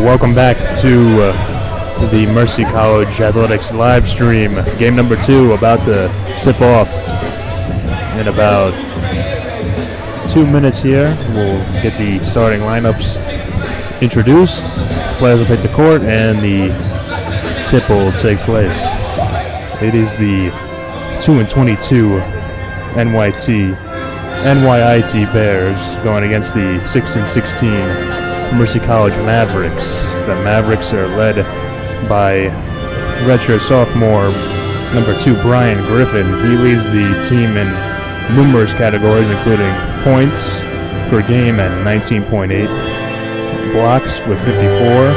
Welcome back to the Mercy College Athletics live stream. Game number 2 about to tip off in about 2 minutes here. We'll get the starting lineups introduced. Players will take the court and the tip will take place. It is the 2-22 NYIT Bears going against the 6-16 Mercy College Mavericks. The Mavericks are led by redshirt sophomore number 2 Brian Griffin. He leads the team in numerous categories, including points per game at 19.8, blocks with 54,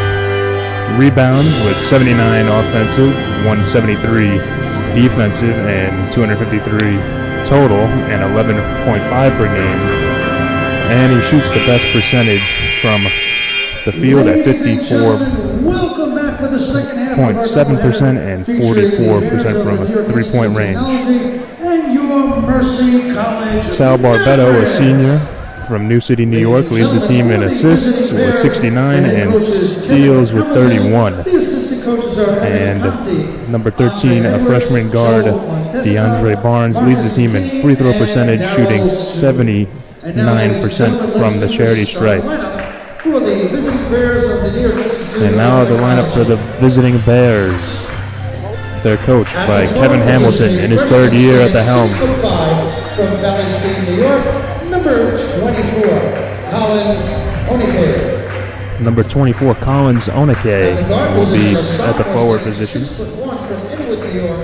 rebounds with 79 offensive, 173 defensive, and 253 total, and 11.5 per game. And he shoots the best percentage from the field at 54.7% and 44% from a three-point range. Sal Barbetto, a senior from New City, New York, leads the team in assists with 69 and steals with 31. And number 13, a freshman guard, DeAndre Barnes, leads the team in free throw percentage, shooting 79% from the charity stripe. And now the lineup for the visiting Bears. They're coached by Kevin Hamilton in his third year at the helm. From Valley Stream, New York, number 24, Collins Onike. Number 24, Collins Onike, will be at the forward position. 6'1" from Inwood, New York,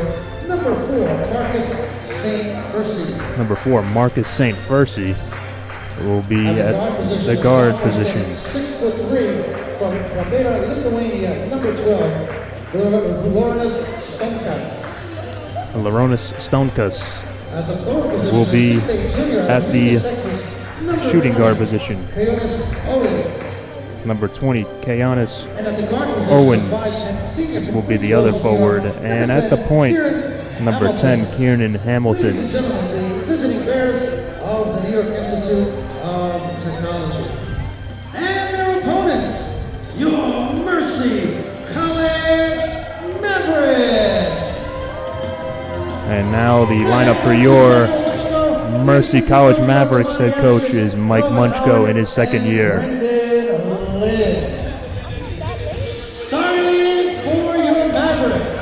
number 4, Marcus St. Percy. Number 4, Marcus St. Percy, will be at the guard position. 6'3" from Klaipėda, Lithuania, number 12, Lauronas Stonkas will be at the shooting guard position. Number 20, Keonis Owens will be the other forward. And at the point, number 10, Kieran Hamilton. Ladies and gentlemen, the visiting Bears of the New York Institute of Technology. And their opponents, your Mercy College Mavericks. And now the lineup for your Mercy College Mavericks head coach is Mike Munchko in his second year. Starting for your Mavericks,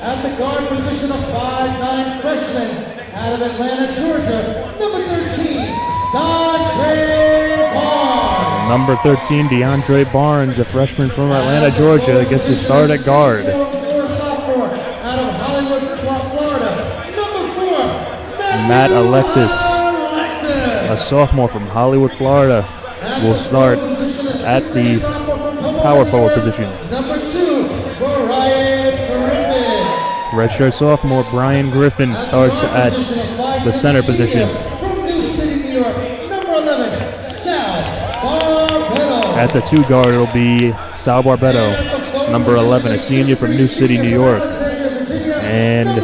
at the guard position of 5'9" freshman out of Atlanta, Georgia, number 13, DeAndre Barnes. Number 13, DeAndre Barnes, a freshman from Atlanta, Georgia, gets to start at guard. Matt Alexis, a sophomore from Hollywood, Florida, will start at the power forward position. Number 2, Brian Griffin. Redshirt sophomore Brian Griffin starts at the center position. From New City, New York, number 11, Sal Barbetto. At the 2 guard, it'll be Sal Barbetto, number 11, a senior from New City, New York. And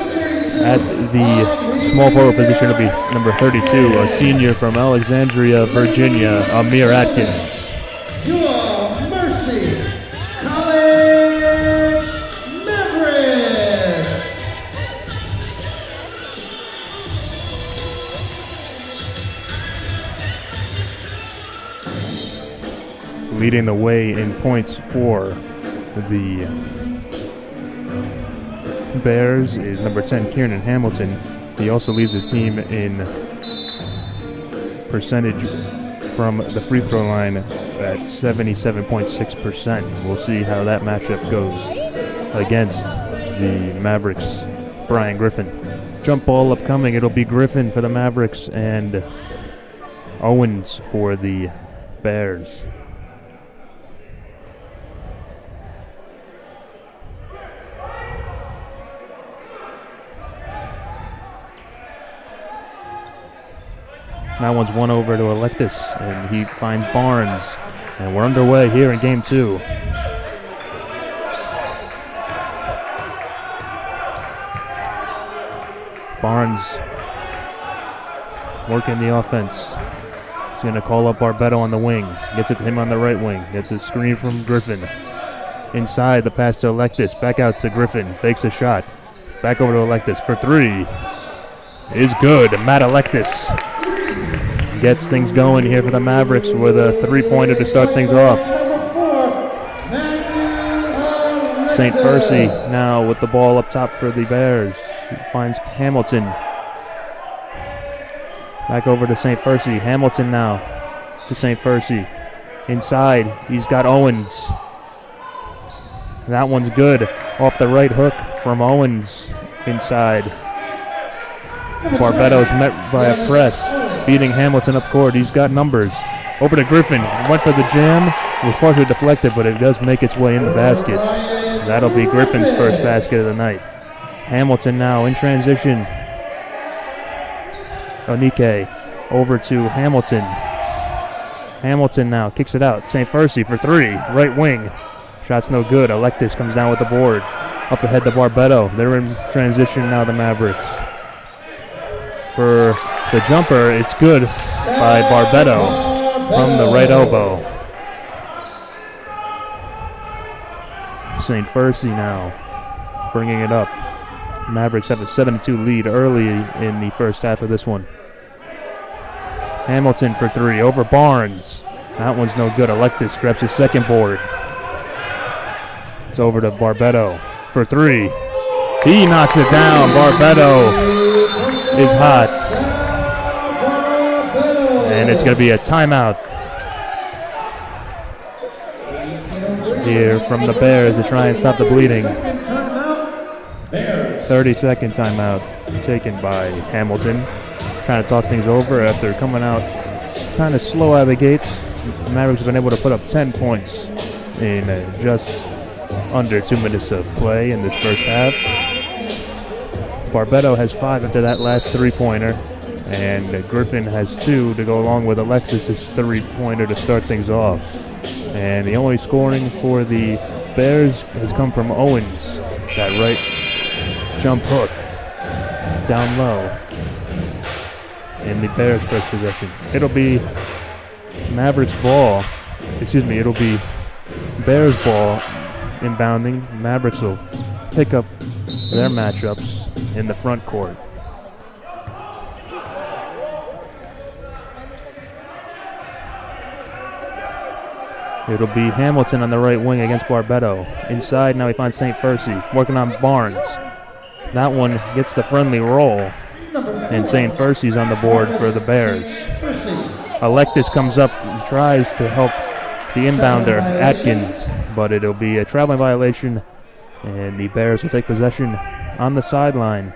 at the small forward position will be number 32, a senior from Alexandria, Virginia, Amir Atkins. Your Mercy College Mavericks. Leading the way in points for the Bears is number 10, Kieran Hamilton. He also leads the team in percentage from the free throw line at 77.6%. We'll see how that matchup goes against the Mavericks' Brian Griffin. Jump ball upcoming. It'll be Griffin for the Mavericks and Owens for the Bears. That one's won over to Alexis, and he finds Barnes. And we're underway here in game 2. Barnes working the offense. He's going to call up Barbetto on the wing. Gets it to him on the right wing. Gets a screen from Griffin. Inside, the pass to Electus. Back out to Griffin. Fakes a shot. Back over to Electus for three. Is good. Matt Electus gets things going here for the Mavericks with a three-pointer to start things off. St. Percy now with the ball up top for the Bears. He finds Hamilton. Back over to St. Percy. Hamilton now to St. Percy. Inside, he's got Owens. That one's good. Off the right hook from Owens inside. Barbetto's met by a press, beating Hamilton up court. He's got numbers. Over to Griffin. Went for the jam. It was partially deflected, but it does make its way in the basket. That'll be Griffin's first basket of the night. Hamilton now in transition. Onike over to Hamilton. Hamilton now kicks it out. St. Percy for three. Right wing. Shot's no good. Electus comes down with the board. Up ahead to Barbetto. They're in transition now, the Mavericks. For the jumper, it's good by Barbetto from the right elbow. St. Percy now bringing it up. Mavericks have a 7-2 lead early in the first half of this one. Hamilton for three over Barnes. That one's no good. Electus grabs his second board. It's over to Barbetto for three. He knocks it down. Barbetto is hot. And it's going to be a timeout here from the Bears to try and stop the bleeding. 30-second timeout taken by Hamilton. Trying to talk things over after coming out kind of slow out of the gates. The Mavericks have been able to put up 10 points in just under 2 minutes of play in this first half. Barbetto has 5 after that last three-pointer, and Griffin has 2 to go along with Alexis' three-pointer to start things off. And the only scoring for the Bears has come from Owens, that right jump hook down low in the Bears' first possession. It'll be Mavericks ball. It'll be Bears ball inbounding. Mavericks will pick up their matchups in the front court. It'll be Hamilton on the right wing against Barbetto. Inside, now he finds St. Percy, working on Barnes. That one gets the friendly roll, and St. Percy's on the board for the Bears. Electus comes up and tries to help the inbounder, Atkins, but it'll be a traveling violation, and the Bears will take possession on the sideline.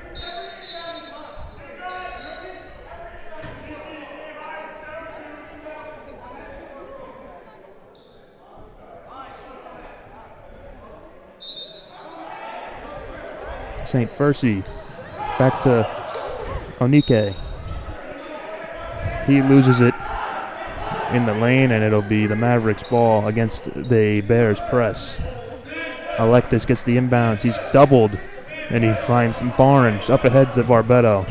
St. Percy back to Onike. He loses it in the lane, and it'll be the Mavericks ball against the Bears press. Electus gets the inbounds. He's doubled, and he finds Barnes up ahead to Barbetto.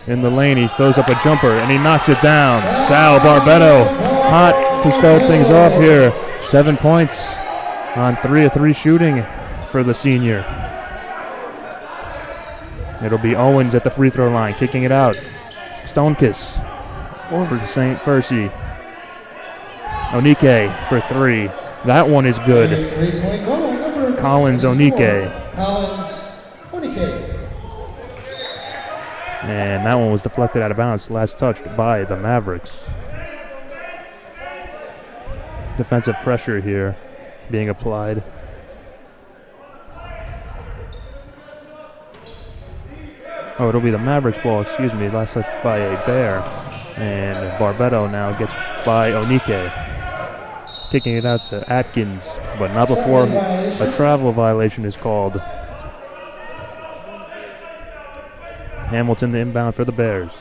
In the lane, he throws up a jumper, and he knocks it down. Sal Barbetto, hot to start things off here. 7 points on 3 of 3 shooting for the senior. It'll be Owens at the free throw line, kicking it out. Stonekiss over to St. Percy. Onike for three. That one is good. Collins Onike. And that one was deflected out of bounds. Last touched by the Mavericks. Defensive pressure here being applied. Oh, it'll be the Mavericks ball, last touch by a Bear. And Barbetto now gets by Onike. Kicking it out to Atkins, but not before a travel violation is called. Hamilton the inbound for the Bears.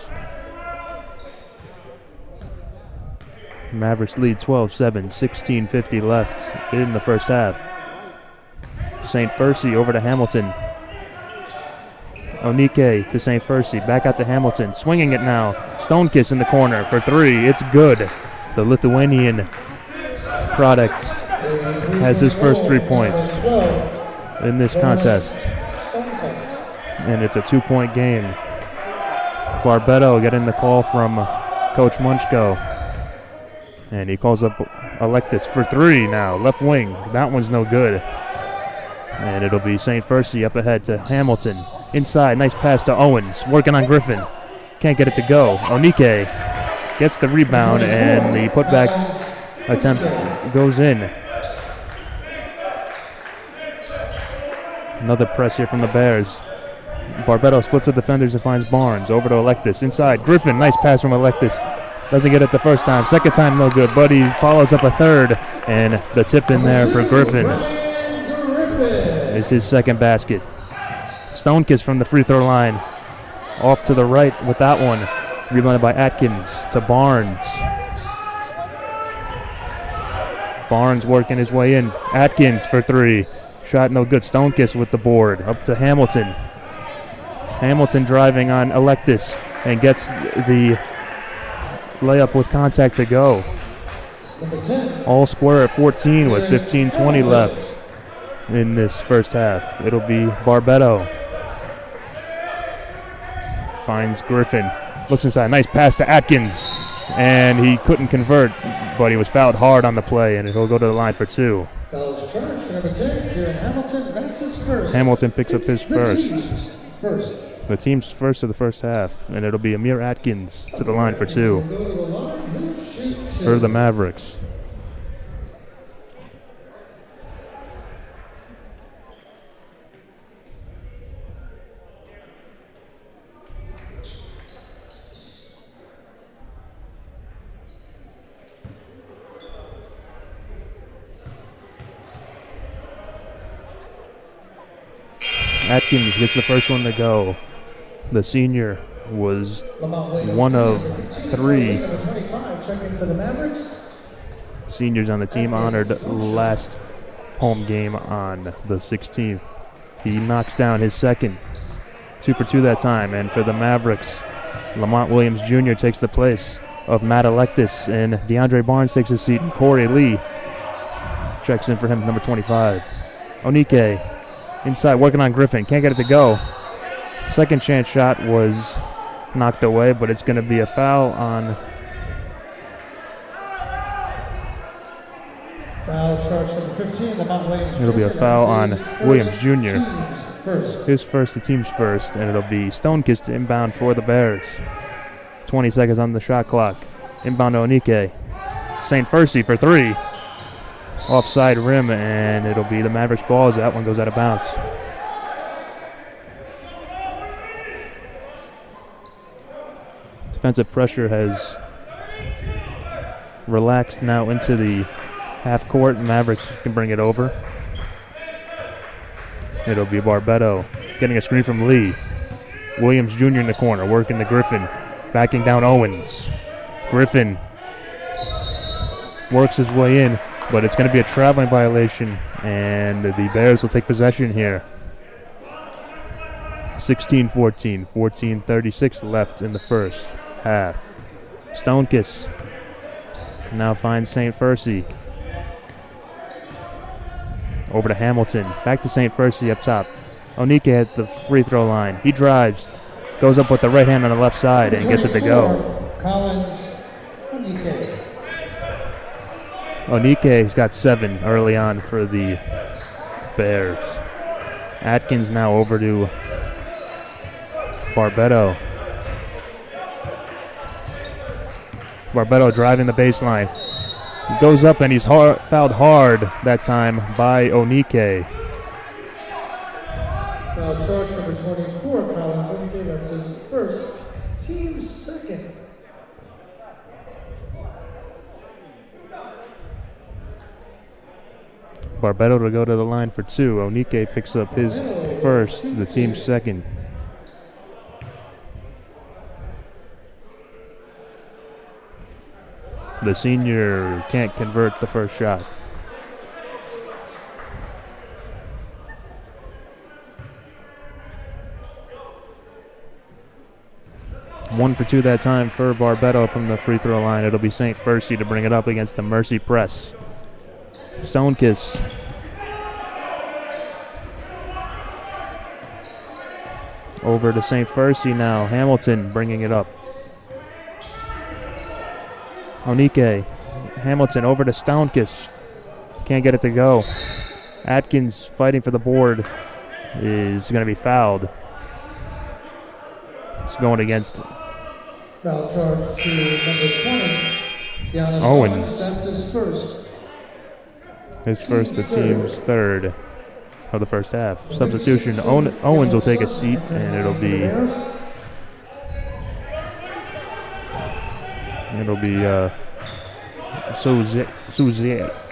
Mavericks lead 12-7, 16:50 left in the first half. St. Percy over to Hamilton. Onike to St. Percy, back out to Hamilton, swinging it now. Stonekiss in the corner for three, it's good. The Lithuanian product has his first 3 points in this contest. And it's a 2-point game. Barbetto getting the call from Coach Munchko. And he calls up Alektis for 3 now, left wing. That one's no good. And it'll be St. Fursey up ahead to Hamilton. Inside, nice pass to Owens, working on Griffin. Can't get it to go. Onike gets the rebound, and the putback attempt goes in. Another press here from the Bears. Barbetto splits the defenders and finds Barnes. Over to Alektis. Inside, Griffin, nice pass from Alektis. Doesn't get it the first time. Second time, no good, but he follows up a third, and the tip in there for Griffin is his second basket. Stonekiss from the free throw line. Off to the right with that one. Rebounded by Atkins to Barnes. Barnes working his way in. Atkins for 3. Shot no good. Stonekiss with the board. Up to Hamilton. Hamilton driving on Alektis and gets the layup with contact to go. All square at 14 with 15:20 left in this first half. It'll be Barbetto. Finds Griffin. Looks inside. Nice pass to Atkins. And he couldn't convert, but he was fouled hard on the play, and he'll go to the line for 2. Fouls charged, number 10 here in Hamilton. That's his first. Hamilton picks up his first. First. The team's first of the first half, and it'll be Amir Atkins to the line for 2 for the Mavericks. Atkins gets the first one to go. The senior was one of 3 seniors on the team honored last home game on the 16th. He knocks down his second. 2 for 2 that time. And for the Mavericks, Lamont Williams Jr. takes the place of Matt Alektis, and DeAndre Barnes takes his seat, and Corey Lee checks in for him, number 25. Onike inside, working on Griffin. Can't get it to go. Second chance shot was knocked away, but it's going to be a foul on. Foul charge number 15, Lamont Williams. It'll be a foul on Williams Jr. His first, the team's first, and it'll be Stonekiss to inbound for the Bears. 20 seconds on the shot clock. Inbound to Onike. St. Fursey for 3. Offside rim, and it'll be the Mavericks ball as that one goes out of bounds. Defensive pressure has relaxed now into the half court. Mavericks can bring it over. It'll be Barbetto getting a screen from Lee. Williams Jr. in the corner, working to Griffin. Backing down Owens. Griffin works his way in, but it's going to be a traveling violation, and the Bears will take possession here. 16-14, 14:36 left in the first half. Stonekiss now finds St. Fursey. Over to Hamilton. Back to St. Fursey up top. Onike at the free throw line. He drives. Goes up with the right hand on the left side and gets it to go. Collins, Onike. Onike's got 7 early on for the Bears. Atkins now over to Barbetto. Barbetto driving the baseline. He goes up and he's fouled hard that time by Onike. Foul charge number 24, Collins Onike. That's his first, team's second. Barbetto to go to the line for 2. Onike picks up his first, the team's second. The senior can't convert the first shot. 1 for 2 that time for Barbetto from the free throw line. It'll be St. Percy to bring it up against the Mercy press. Stonekiss. Over to St. Percy now. Hamilton bringing it up. Onike. Hamilton over to Stonekiss. Can't get it to go. Atkins fighting for the board is going to be fouled. It's going against Foul charge to number 20, Giannis Owens. That's his first. His first, the team's third of the first half. Substitution, Owens will take a seat, and it'll be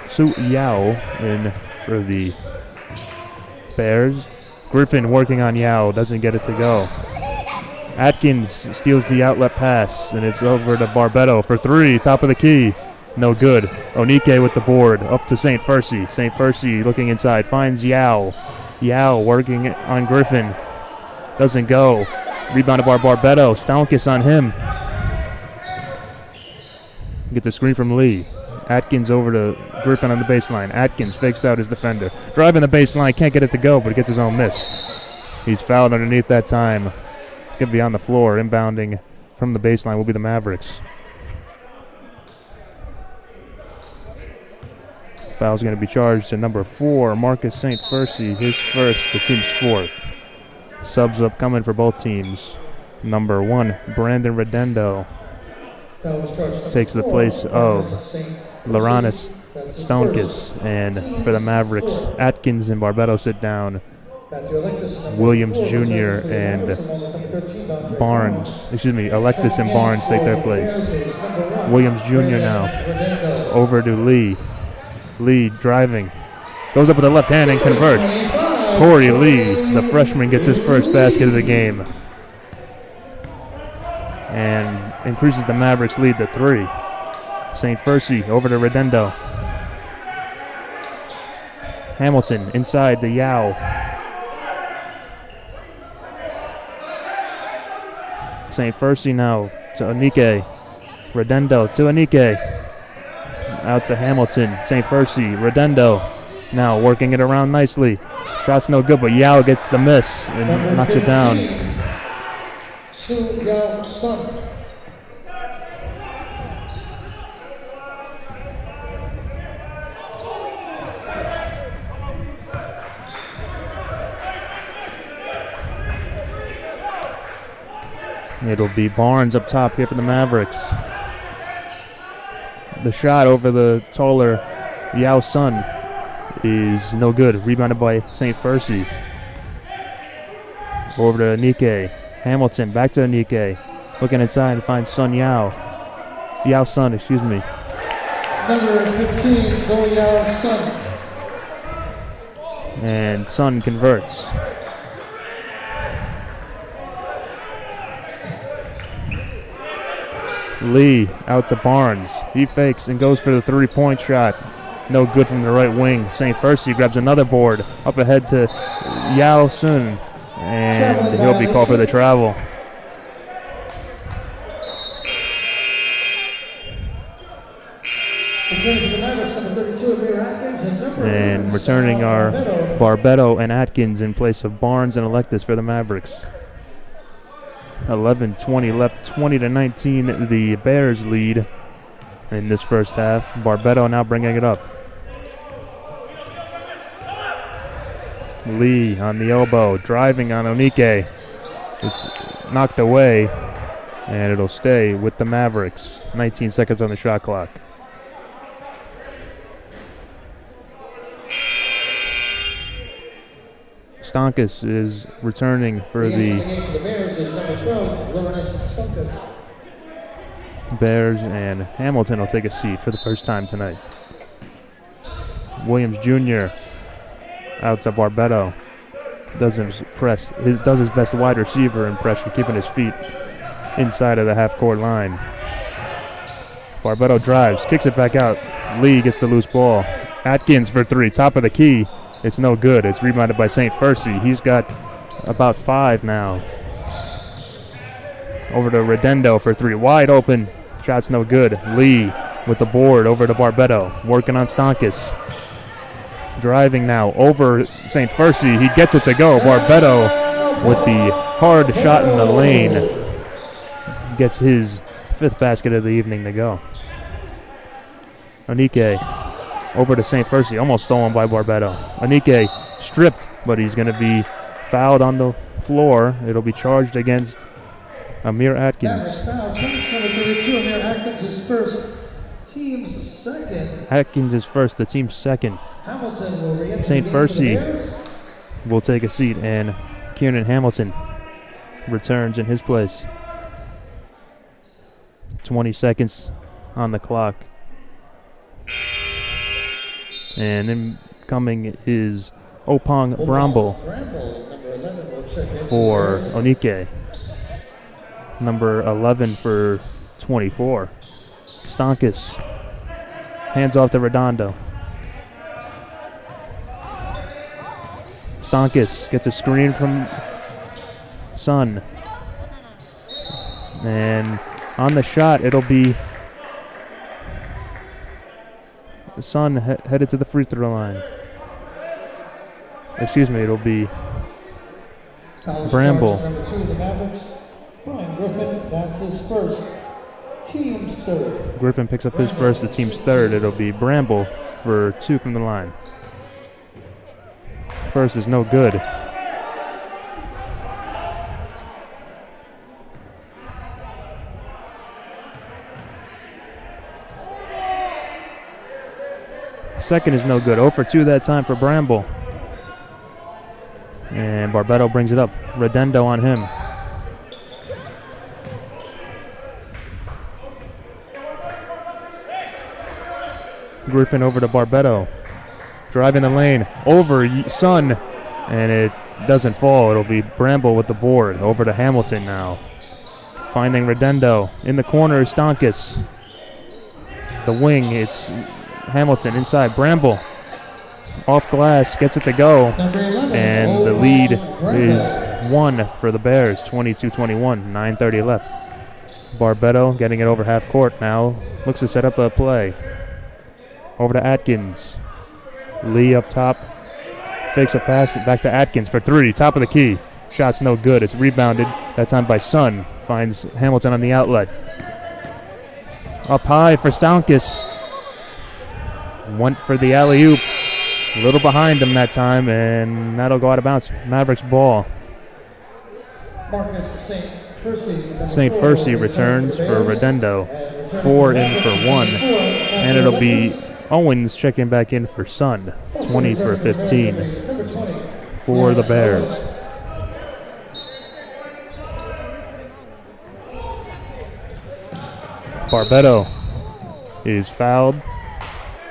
Su Yao in for the Bears. Griffin working on Yao, doesn't get it to go. Atkins steals the outlet pass, and it's over to Barbetto for 3, top of the key. No good. Onike with the board, up to St. Percy. St. Percy looking inside, finds Yao. Yao working on Griffin. Doesn't go. Rebounded by Barbetto. Stonekiss on him. Gets a screen from Lee. Atkins over to Griffin on the baseline. Atkins fakes out his defender. Driving the baseline, can't get it to go, but gets his own miss. He's fouled underneath that time. He's going to be on the floor. Inbounding from the baseline will be the Mavericks. Foul's going to be charged to number 4, Marcus St. Percy, his first, the team's 4th. Subs up coming for both teams. Number 1, Brandon Redendo takes the place of Loranis Stonekiss. And for the Mavericks, Atkins and Barbetto sit down. Williams Jr. and Electus and Barnes take their place. Williams Jr. now over to Lee. Lee driving. Goes up with the left hand and converts. Corey Lee, the freshman, gets his first basket of the game. And increases the Mavericks' lead to 3. St. Percy over to Redendo. Hamilton inside to Yao. St. Percy now to Onike. Redendo to Onike. Out to Hamilton. St. Percy. Redendo now working it around nicely. Shot's no good, but Yao gets the miss and knocks it down. Su Yao Sun. It'll be Barnes up top here for the Mavericks. The shot over the taller Yao Sun is no good. Rebounded by St. Percy. Over to Onike. Hamilton back to Onike. Looking inside to find Sun Yao. Yao Sun, excuse me. Number 15, So Yao Sun. And Sun converts. Lee out to Barnes. He fakes and goes for the 3-point shot. No good from the right wing. St. Percy grabs another board. Up ahead to Yao Sun. And he'll be called for the travel. And returning are Barbetto and Atkins in place of Barnes and Electus for the Mavericks. 11:20 left, 20-19 the Bears lead in this first half. Barbetto now bringing it up. Lee on the elbow, driving on Onike. It's knocked away, and it'll stay with the Mavericks. 19 seconds on the shot clock. Stonekiss is returning for the Bears, and Hamilton will take a seat for the first time tonight. Williams Jr. out to Barbetto. Does his best wide receiver impression, keeping his feet inside of the half-court line. Barbetto drives, kicks it back out. Lee gets the loose ball. Atkins for 3, top of the key. It's no good. It's rebounded by St. Percy. He's got about 5 now. over to Redendo for three. Wide open. Shot's no good. Lee with the board over to Barbetto. Working on Stonkus. Driving now over St. Percy. He gets it to go. Barbetto with the hard shot in the lane. Gets his 5th basket of the evening to go. Onike over to St. Percy. Almost stolen by Barbetto. Onike stripped, but he's going to be fouled on the floor. It'll be charged against Amir Atkins. Foul. Number 32, Amir Atkins is first. Team's second. Atkins is first, the team's second. Hamilton will re-enter St. the game for the Percy Bears. will take a seat, and Kieran Hamilton returns in his place. 20 seconds on the clock. And incoming is Opong Bramble Number 11 will check in for the Bears. Onike. Number 11 for 24. Stonkus. Hands off to Redondo. Stonkus gets a screen from Sun. And on the shot, it'll be Sun headed to the free throw line. Excuse me, it'll be College Bramble. charge number 2 of the Mavericks, Brian Griffin. That's his first. Team's third. Griffin picks up his first, the team's third. It'll be Bramble for 2 from the line. First is no good. Second is no good. 0 for 2 that time for Bramble. And Barbetto brings it up. Redendo on him. Griffin over to Barbetto. Driving the lane. Over Sun. And it doesn't fall. It'll be Bramble with the board. Over to Hamilton now. Finding Redendo. In the corner is Stonkus. The wing, it's Hamilton inside. Bramble off glass, gets it to go. And the lead is 1 for the Bears. 22-21, 9:30 left. Barbetto getting it over half court now. Looks to set up a play. Over to Atkins. Lee up top. Fakes a pass back to Atkins for 3. Top of the key. Shot's no good. It's rebounded. That time by Sun. Finds Hamilton on the outlet. Up high for Stonkus. Went for the alley-oop. A little behind him that time, and that'll go out of bounds. Mavericks ball. Marcus St. Percy. St. Percy returns for Redendo. 4 in for 1. And it'll be Owens checking back in for Sun. 20 for 15 for the Bears. Barbetto is fouled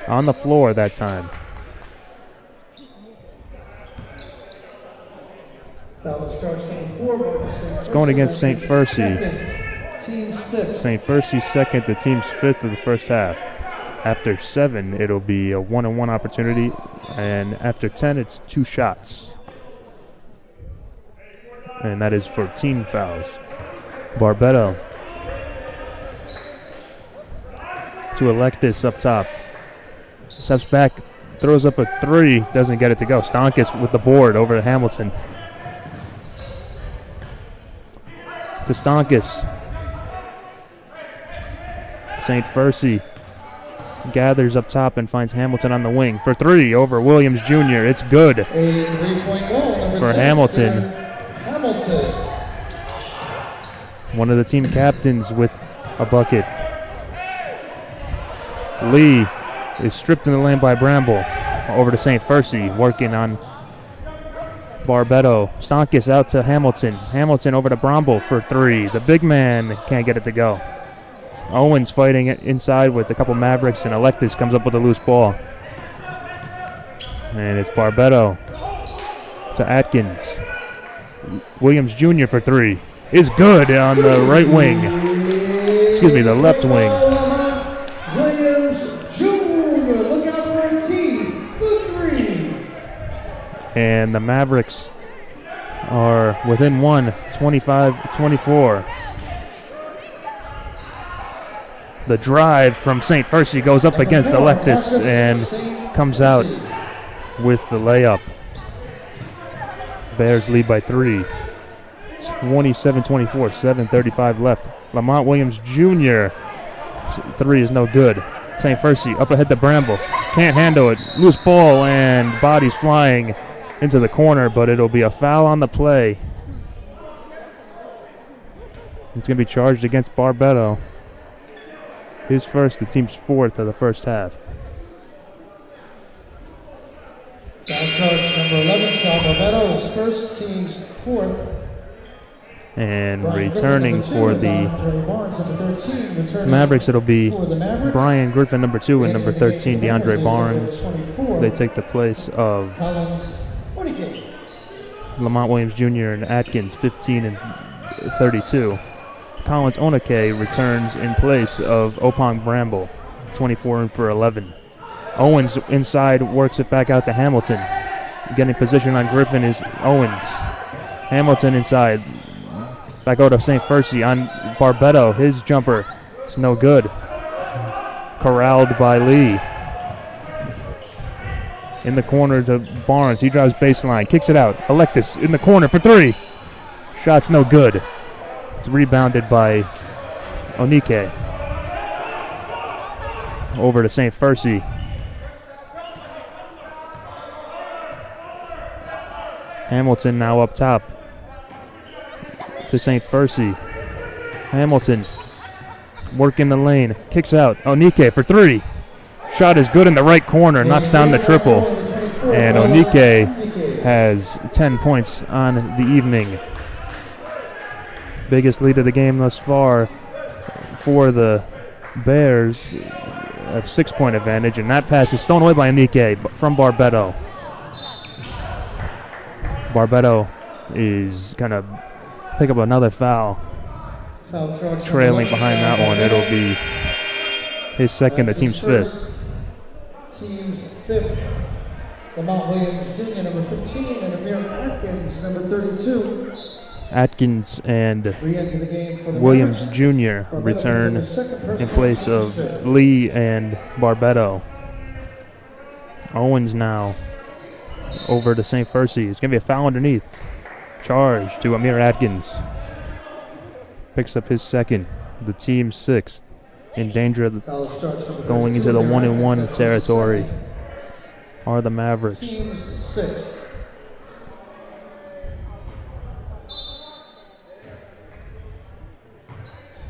on the floor that time. It's going against St. Percy. Team's fifth. St. Percy's second, the team's 5th of the first half. After 7, it'll be a 1-on-1 opportunity, and after 10, it's 2 shots. And that is for team fouls. Barbetto to Electus up top. Steps back, throws up a 3, doesn't get it to go. Stonkus with the board over to Hamilton. To Stonkus. St. Percy gathers up top and finds Hamilton on the wing for 3 over Williams Jr. It's good A 3-point goal. Number for 10, Hamilton. Hamilton. One of the team captains with a bucket. Lee is stripped in the lane by Bramble. Over to St. Percy, working on Barbetto. Stonkus out to Hamilton. Hamilton over to Bramble for 3. The big man can't get it to go. Owens fighting it inside with a couple Mavericks, and Electus comes up with a loose ball. And it's Barbetto to Atkins. Williams Jr. for 3. Is good on the right wing. Excuse me, the left wing. Williams Jr. Look out for a team for 3. And the Mavericks are within 1, 25-24. The drive from St. Percy goes up against Electus and comes out with the layup. Bears lead by 3. 27-24, 7:35 left. Lamont Williams Jr. 3 is no good. St. Percy up ahead to Bramble. Can't handle it. Loose ball and bodies flying into the corner, but it'll be a foul on the play. It's going to be charged against Barbetto. His first, the team's 4th of the first half. Foul charge number 11, Sal Barbetto, his first, team's 4th. And returning for the Mavericks, it'll be Brian Griffin, number 2, and number 13, DeAndre Barnes. They take the place of Lamont Williams Jr. and Atkins, 15 and 32. Collins Onake returns in place of Opong Bramble, 24 and for 11. Owens inside works it back out to Hamilton. Getting position on Griffin is Owens. Hamilton inside. Back out of St. Percy on Barbetto. His jumper is no good. Corralled by Lee. In the corner to Barnes. He drives baseline. Kicks it out. Electus in the corner for 3. Shot's no good. It's rebounded by Onike. Over to St. Percy. Hamilton now up top to St. Percy. Hamilton working the lane. Kicks out. Onike for 3. Shot is good in the right corner. Knocks down the triple. And Onike has 10 points on the evening. Biggest lead of the game thus far for the Bears. A 6-point advantage. And that pass is stolen away by Onike from Barbetto. Barbetto is going to pick up another foul. Trailing behind that one. It'll be his second, the team's 5th. Team's 5th. Lamont Williams Jr., number 15, and Amir Atkins, number 32. Atkins and Williams Jr. return in place of Lee and Barbetto. Owens now over to St. Percy. It's going to be a foul underneath. Charge to Amir Atkins. Picks up his second. The team's 6th. In danger of going into the 1-and-1 territory are the Mavericks. Team's 6th.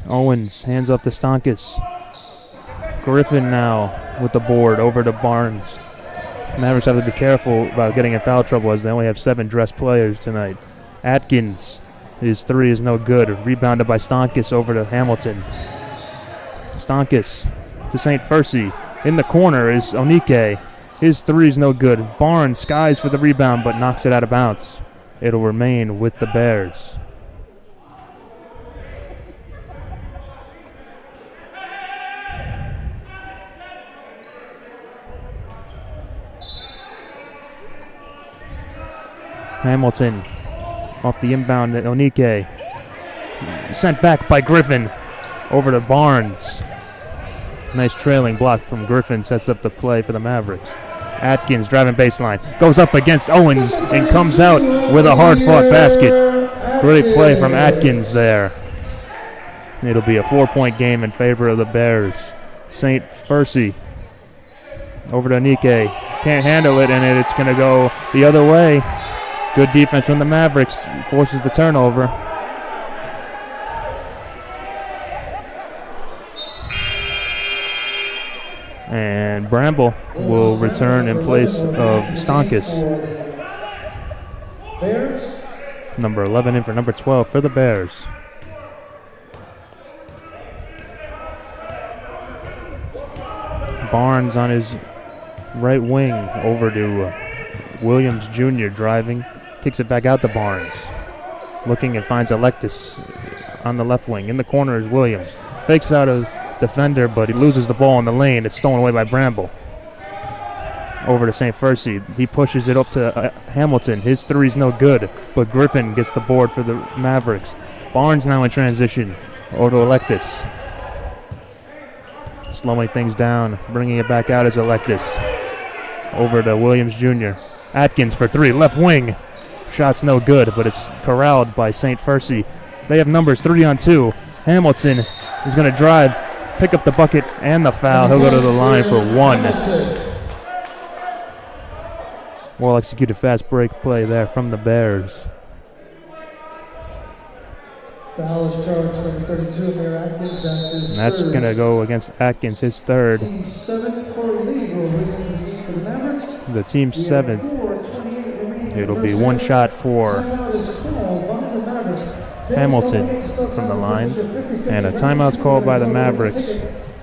Owens hands up to Stonkus. Griffin now with the board over to Barnes. Mavericks have to be careful about getting in foul trouble as they only have 7 dressed players tonight. Atkins, his 3 is no good. Rebounded by Stonkus over to Hamilton. Stonkus to St. Percy. In the corner is Onike. His 3 is no good. Barnes skies for the rebound but knocks it out of bounds. It'll remain with the Bears. Hamilton off the inbound at Onike. Sent back by Griffin over to Barnes. Nice trailing block from Griffin sets up the play for the Mavericks. Atkins driving baseline. Goes up against Owens and comes out with a hard-fought basket. Great play from Atkins there. It'll be a 4-point game in favor of the Bears. St. Percy over to Onike. Can't handle it, and it's going to go the other way. Good defense from the Mavericks. Forces the turnover. And Bramble will return in place of Stonkus. Bears. Number 11 in for number 12 for the Bears. Barnes on his right wing over to Williams Jr. driving. Kicks it back out to Barnes. Looking and finds Electus on the left wing. In the corner is Williams. Fakes out a defender, but he loses the ball in the lane. It's stolen away by Bramble. Over to St. Percy. He pushes it up to Hamilton. His 3's no good, but Griffin gets the board for the Mavericks. Barnes now in transition. Over to Electus. slowing things down. Bringing it back out as Electus. Over to Williams Jr. Atkins for three, left wing. Shot's no good, but it's corralled by St. Percy. They have numbers 3-on-2. Hamilton is going to drive, pick up the bucket and the foul. He'll go to the line for one. Well executed fast break play there from the Bears. Foul is charged, number 32, Mayor Atkins. That's his And that's going to go against Atkins, his third. Team 7th, Corey Lee will bring into the game for the Mavericks. The team 7th. 4:28 remaining. It'll be one shot for Timeout is called by the Mavericks. Hamilton from the line. And a timeout's called by the Mavericks.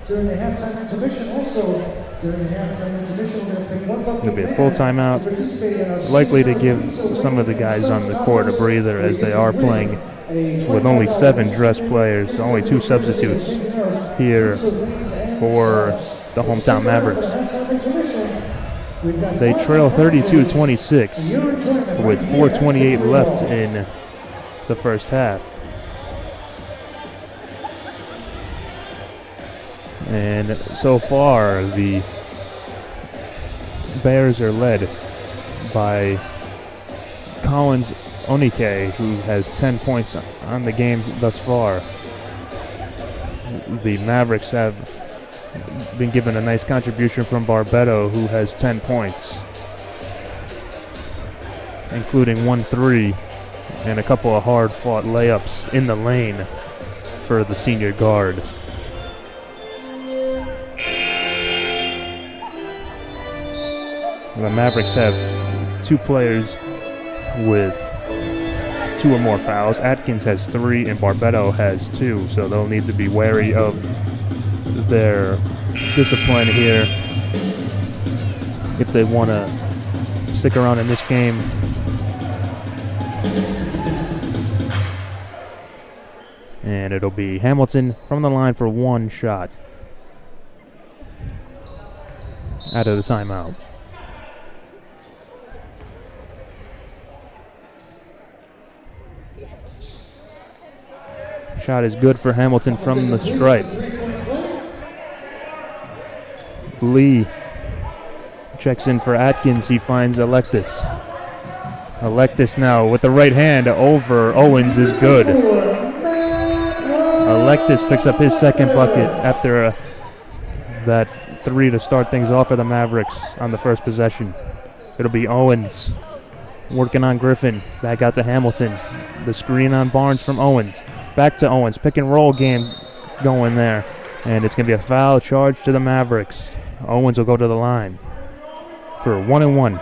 During the halftime intermission, also during the halftime intermission, we're going to take one bucket. It'll be a full timeout. Likely to give some of the guys on the court a breather as they are playing with only 7 dressed players, so only 2 substitutes here for the hometown Mavericks. They trail 32-26 with 4:28 left in the first half. And so far, the Bears are led by Collins Onike, who has 10 points on the game thus far. The Mavericks have been given a nice contribution from Barbetto, who has 10 points, including 1 3 and a couple of hard-fought layups in the lane for the senior guard. The Mavericks have 2 players with 2 or more fouls. Atkins has 3 and Barbetto has 2, so they'll need to be wary of their discipline here if they want to stick around in this game. And it'll be Hamilton from the line for 1 shot out of the timeout. Shot is good for Hamilton from the stripe. Lee checks in for Atkins. He finds Electus. Electus now with the right hand over Owens is good. Electus picks up his second bucket after that 3 to start things off for the Mavericks on the first possession. It'll be Owens working on Griffin. Back out to Hamilton. The screen on Barnes from Owens. Back to Owens. Pick and roll game going there. And it's going to be a foul charge to the Mavericks. Owens will go to the line for 1-and-1.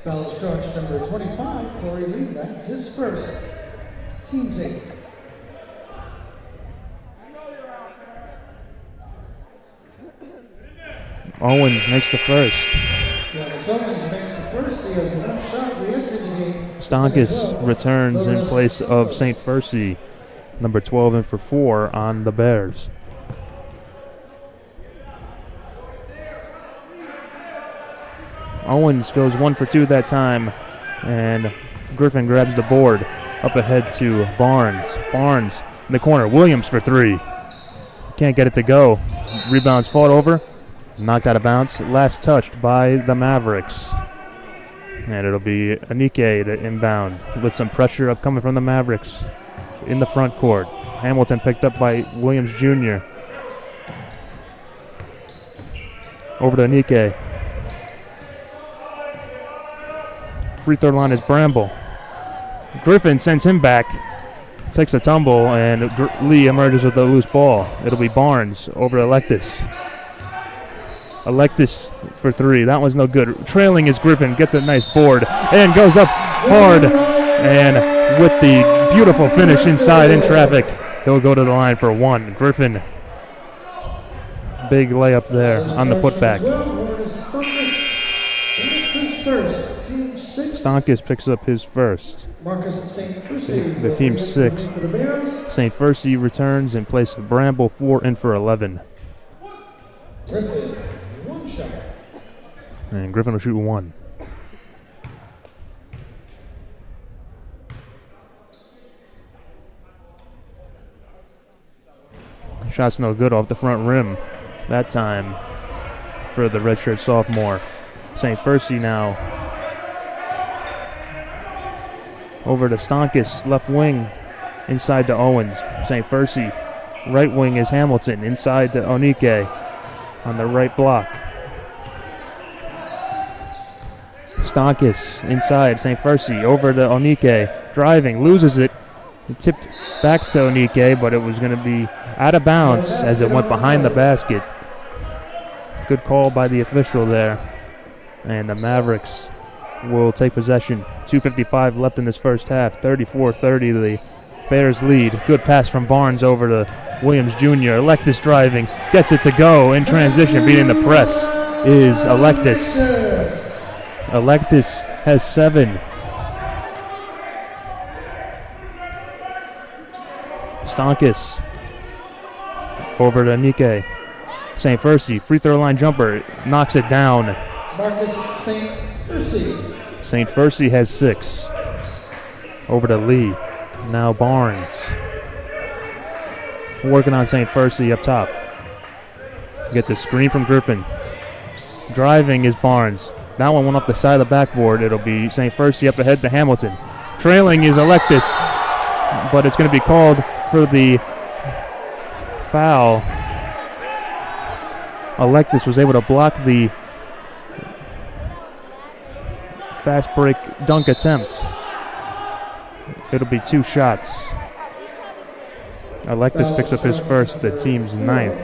Foul is charged, number 25, Corey Lee. That's his first. Team's 8. Owens makes the first. Owens makes the first. He has 1 shot. We enter the game. Stonkus returns in place of St. Percy, number 12 in for 4 on the Bears. Owens goes 1 for 2 that time, and Griffin grabs the board up ahead to Barnes. Barnes in the corner. Williams for 3. Can't get it to go. Rebounds fought over. Knocked out of bounds. Last touched by the Mavericks. And it'll be Anike to inbound with some pressure up coming from the Mavericks in the front court. Hamilton picked up by Williams Jr. Over to Anike. Free throw line is Bramble. Griffin sends him back. Takes a tumble, and Lee emerges with a loose ball. It'll be Barnes over to Electus. Electus for 3. That one's no good. Trailing is Griffin. Gets a nice board and goes up hard. And with the beautiful finish inside in traffic, he'll go to the line for 1. Griffin. Big layup there on the putback. Stonkus picks up his first. The team's 6th. St. Percy returns in place of Bramble, 4 in for 11. And Griffin will shoot 1. Shot's no good off the front rim. That time for the redshirt sophomore. St. Fercy now. Over to Stonkus, left wing, inside to Owens. St. Fercy, right wing is Hamilton, inside to Onike on the right block. Stonkus inside, St. Fercy over to Onike, driving, loses it. It tipped back to Onike, but it was going to be out of bounds as it went behind the basket. Good call by the official there. And the Mavericks will take possession. 2:55 left in this first half. 34-30, the Bears lead. Good pass from Barnes over to Williams Jr. Electus driving, gets it to go in transition, beating the press is Electus. Electus has 7. Stonkus over to Nike. St. Fercy, free throw line jumper, knocks it down. Marcus St. Fercy. St. Fercy has 6. Over to Lee. Now Barnes. Working on St. Fercy up top. Gets a screen from Griffin. Driving is Barnes. That one went off the side of the backboard. It'll be St. Fercy up ahead to Hamilton. Trailing is Electus, but it's going to be called for the foul. Electus was able to block the fast break dunk attempt. It'll be 2 shots. Electus picks up his first, the team's 9th.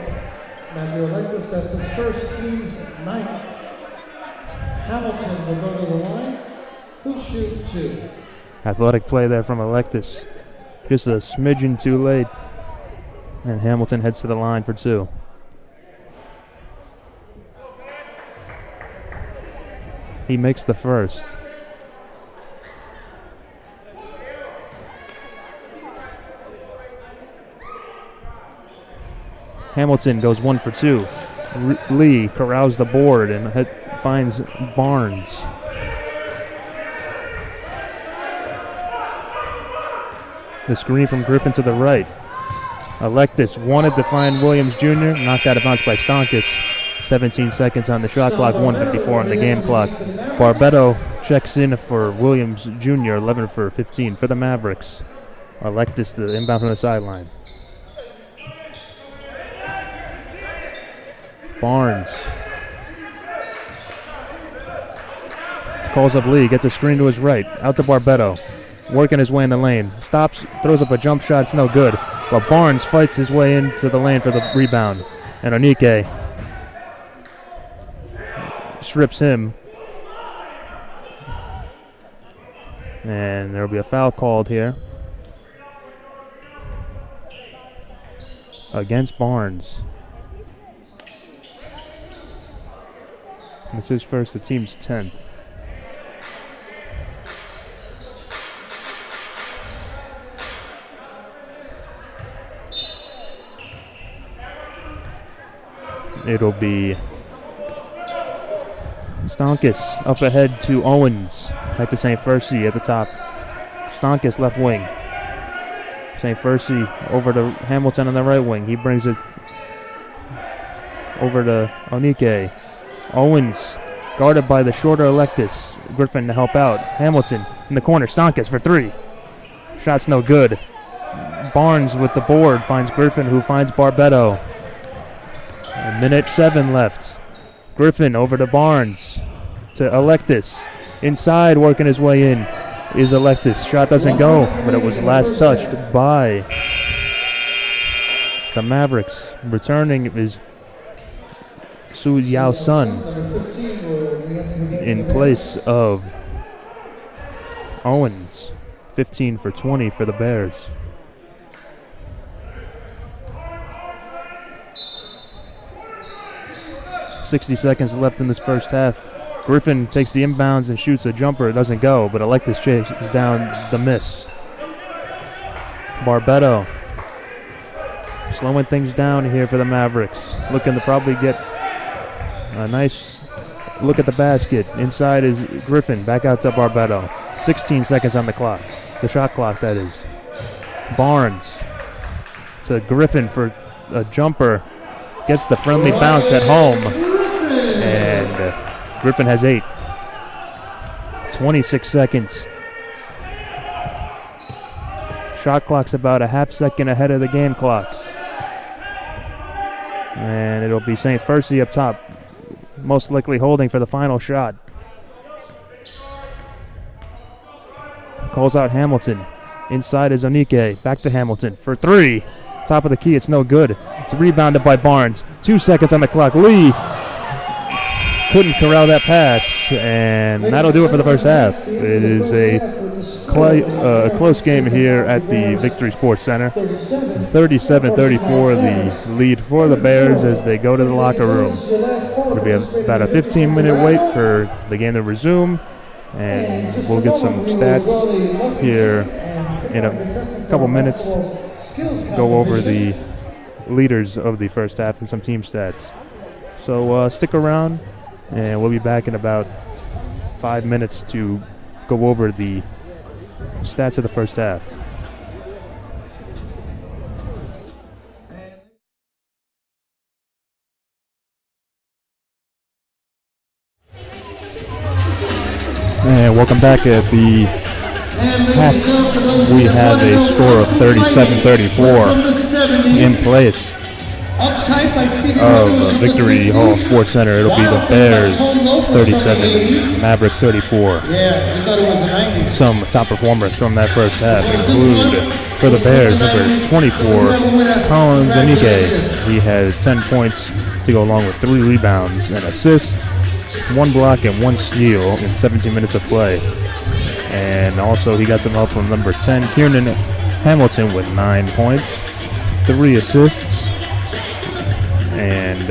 Matthew Electus, that's his first, team's 9th. Hamilton will go to the line. He'll shoot 2. Athletic play there from Electus. Just a smidgen too late. And Hamilton heads to the line for 2. He makes the first. Hamilton goes 1 for 2. Lee corrals the board and finds Barnes. The screen from Griffin to the right. Electus wanted to find Williams Jr. Knocked out of bounds by Stonkus. 17 seconds on the shot clock, 1:54 on the game clock. Barbetto checks in for Williams Jr., 11 for 15 for the Mavericks. Electus the inbound from the sideline. Barnes calls up Lee, gets a screen to his right, out to Barbetto, working his way in the lane, stops, throws up a jump shot, it's no good, but Barnes fights his way into the lane for the rebound, and Onike strips him, and there will be a foul called here against Barnes. This is first, the team's 10th. It'll be Stonkus up ahead to Owens. Back to St. Fercy at the top. Stonkus left wing. St. Fercy over to Hamilton on the right wing. He brings it over to Onike. Owens guarded by the shorter Electus. Griffin to help out. Hamilton in the corner. Stonkus for 3. Shot's no good. Barnes with the board finds Griffin, who finds Barbetto. 1:07 left. Griffin over to Barnes. To Electus. Inside, working his way in, is Electus. Shot doesn't go, but it was last touched by the Mavericks. Returning is Su Yao Sun in place of Owens. 15 for 20 for the Bears. .60 seconds left in this first half. Griffin takes the inbounds and shoots a jumper. It doesn't go, but Electus chases down the miss. Barbetto slowing things down here for the Mavericks. Looking to probably get a nice look at the basket. Inside is Griffin. Back out to Barbetto. 16 seconds on the clock. The shot clock, that is. Barnes to Griffin for a jumper. Gets the friendly bounce at home. And Griffin has 8. 26 seconds. Shot clock's about a half second ahead of the game clock. And it'll be St. Percy up top, most likely holding for the final shot. Calls out Hamilton. Inside is Onike. Back to Hamilton for 3. Top of the key, it's no good. It's rebounded by Barnes. 2 seconds on the clock. Lee couldn't corral that pass, and that'll do it for the first half. It is a close game here at the Victory Sports Center. 37-34, the lead for the Bears as they go to the locker room. It'll be about a 15-minute wait for the game to resume, and we'll get some stats here in a couple minutes. Go over the leaders of the first half and some team stats. So stick around, and we'll be back in about 5 minutes to go over the stats of the first half. And welcome back at the half. We have a score of 37-34 in place of Victory Hall Sports Center. It'll be the Bears 37, Mavericks 34. Some top performers from that first half include, for the Bears, number 24, Collins Onike. He had 10 points to go along with 3 rebounds and assists, 1 block and 1 steal in 17 minutes of play. And also he got some help from number 10, Kieran Hamilton, with 9 points, 3 assists, and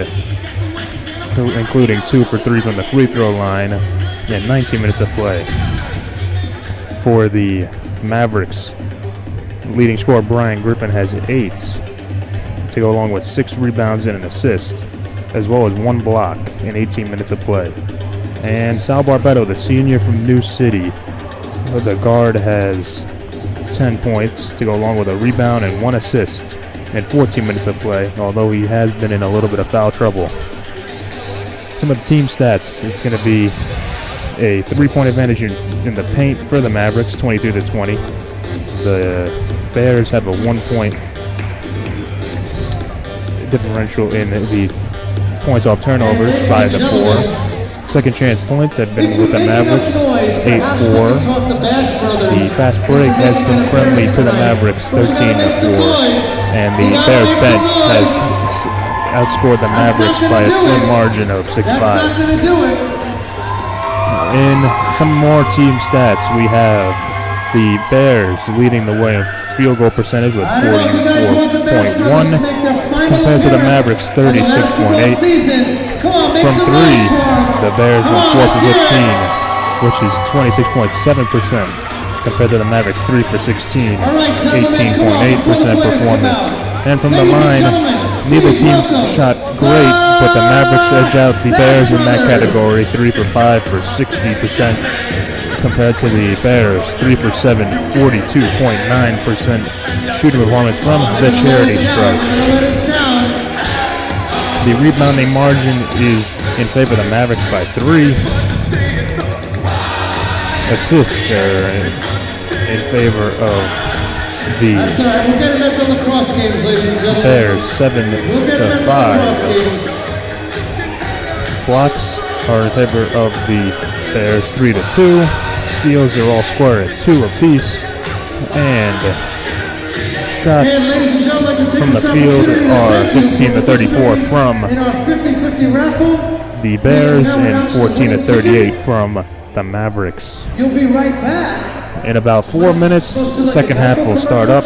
including 2 for 3 from the free throw line in 19 minutes of play. For the Mavericks, leading scorer Brian Griffin has 8 to go along with 6 rebounds and an assist, as well as 1 block in 18 minutes of play. And Sal Barbetto, the senior from New City, the guard, has 10 points to go along with a rebound and 1 assist in 14 minutes of play, although he has been in a little bit of foul trouble. Some of the team stats, it's going to be a 3-point advantage in the paint for the Mavericks, 22-20. The Bears have a 1-point differential in the points off turnovers, 5-4. Second chance points have been with the Mavericks, 8-4. The fast break has been friendly to the Mavericks, 13-4. And the Bears bench has outscored the Mavericks by a slim margin of 6-5. In some more team stats, we have the Bears leading the way in field goal percentage with 44.1 compared to the Mavericks 36.8. From 3, the Bears went 4 for 15, which is 26.7% compared to the Mavericks 3 for 16, 18.8% performance. And from the line, neither team shot great, but the Mavericks edge out the Bears in that category, 3 for 5 for 60%, compared to the Bears 3 for 7, 42.9% shooting performance from the charity stripe. The rebounding margin is in favor of the Mavericks by 3. Assists are in favor of the Bears, 7-5. Blocks are in favor of the Bears, 3-2. Steals are all square at 2 apiece. And shots from the field are 15-34 from the Bears and 14-38 from the Mavericks. You'll be right back. In about 4 minutes, the second half will start up.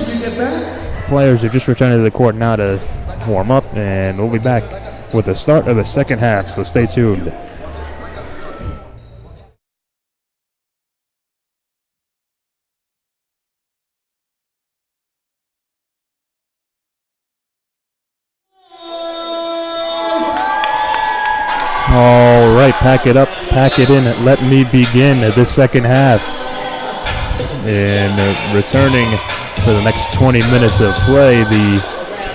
Players are just returning to the court now to warm up, and we'll be back with the start of the second half, so stay tuned. All right, pack it up, pack it in, let me begin this second half. And returning for the next 20 minutes of play, the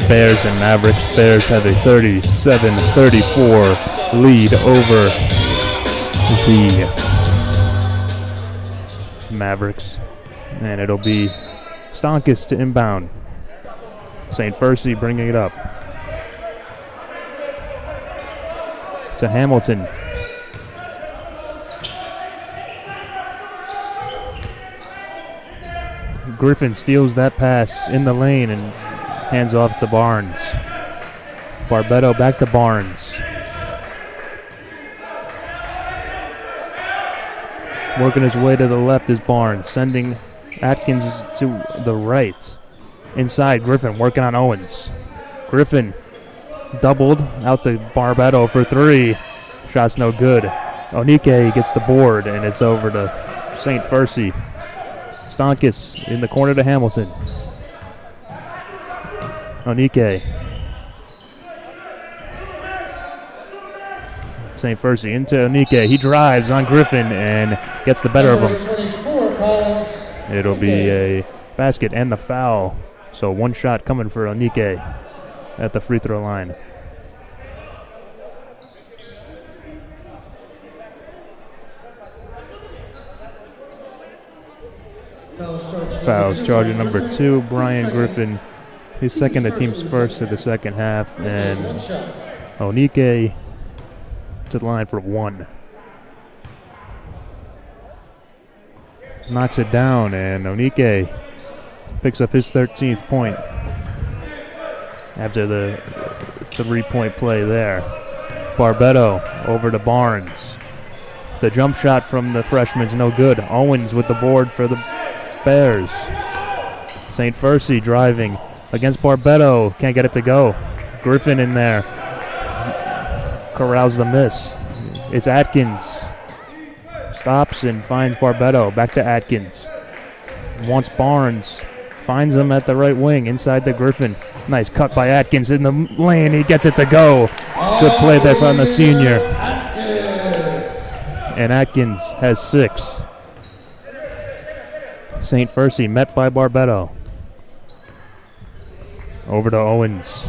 Bears and Mavericks. Bears have a 37-34 lead over the Mavericks. And it'll be Stonkus to inbound. St. Percy bringing it up to Hamilton. Griffin steals that pass in the lane and hands off to Barnes. Barbetto back to Barnes. Working his way to the left is Barnes, sending Atkins to the right. Inside, Griffin working on Owens. Griffin doubled out to Barbetto for three. Shot's no good. Onike gets the board, and it's over to St. Percy. Stonkus in the corner to Hamilton. Onike. St. Percy into Onike. He drives on Griffin and gets the better of him. It'll be a basket and the foul. So one shot coming for Onike at the free throw line. Fouls charging number 2, Brian Griffin. His second, the team's first of the second half. And Onike to the line for 1. Knocks it down, and Onike picks up his 13th point after the 3-point play there. Barbetto over to Barnes. The jump shot from the freshman's no good. Owens with the board for the Bears. St. Percy driving against Barbetto. Can't get it to go. Griffin in there. Corrals the miss. It's Atkins. Stops and finds Barbetto. Back to Atkins. Wants Barnes. Finds him at the right wing inside the Griffin. Nice cut by Atkins in the lane. He gets it to go. Good play there from the senior. And Atkins has 6. St. Percy met by Barbetto. Over to Owens.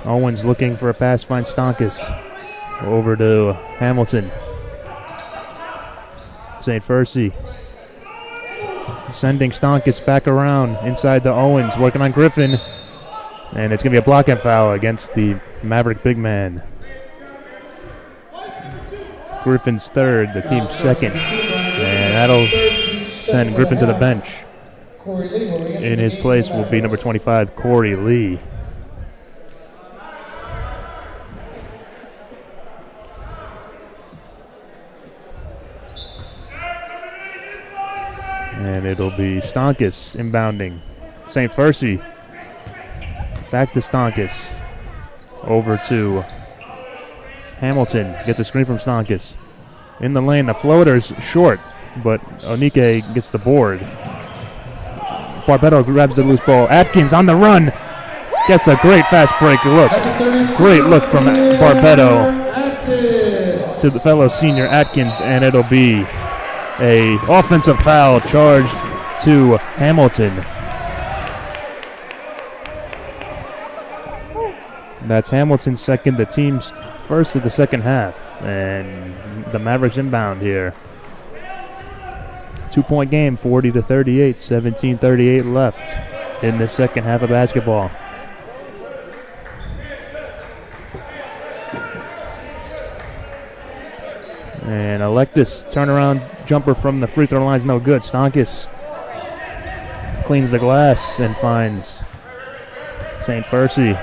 Owens looking for a pass, finds Stonkus. Over to Hamilton. St. Percy sending Stonkus back around inside to Owens, working on Griffin. And it's going to be a blocking foul against the Maverick big man. Griffin's third, the team's second. And that'll send Griffin to the bench. In his place will be number 25, Corey Lee. And it'll be Stonkus inbounding. St. Percy back to Stonkus. Over to Hamilton. Gets a screen from Stonkus. In the lane, the floater's short, but Onike gets the board. Barbetto grabs the loose ball. Atkins on the run. Gets a great fast break look. Great look from Barbetto to the fellow senior Atkins, and it'll be a offensive foul charged to Hamilton. That's Hamilton's second, the team's first of the second half, and the Mavericks inbound here. 2-point game, 40-38, 17:38 left in the second half of basketball. And Alexis turnaround jumper from the free throw line is no good. Stonkus cleans the glass and finds St. Percy.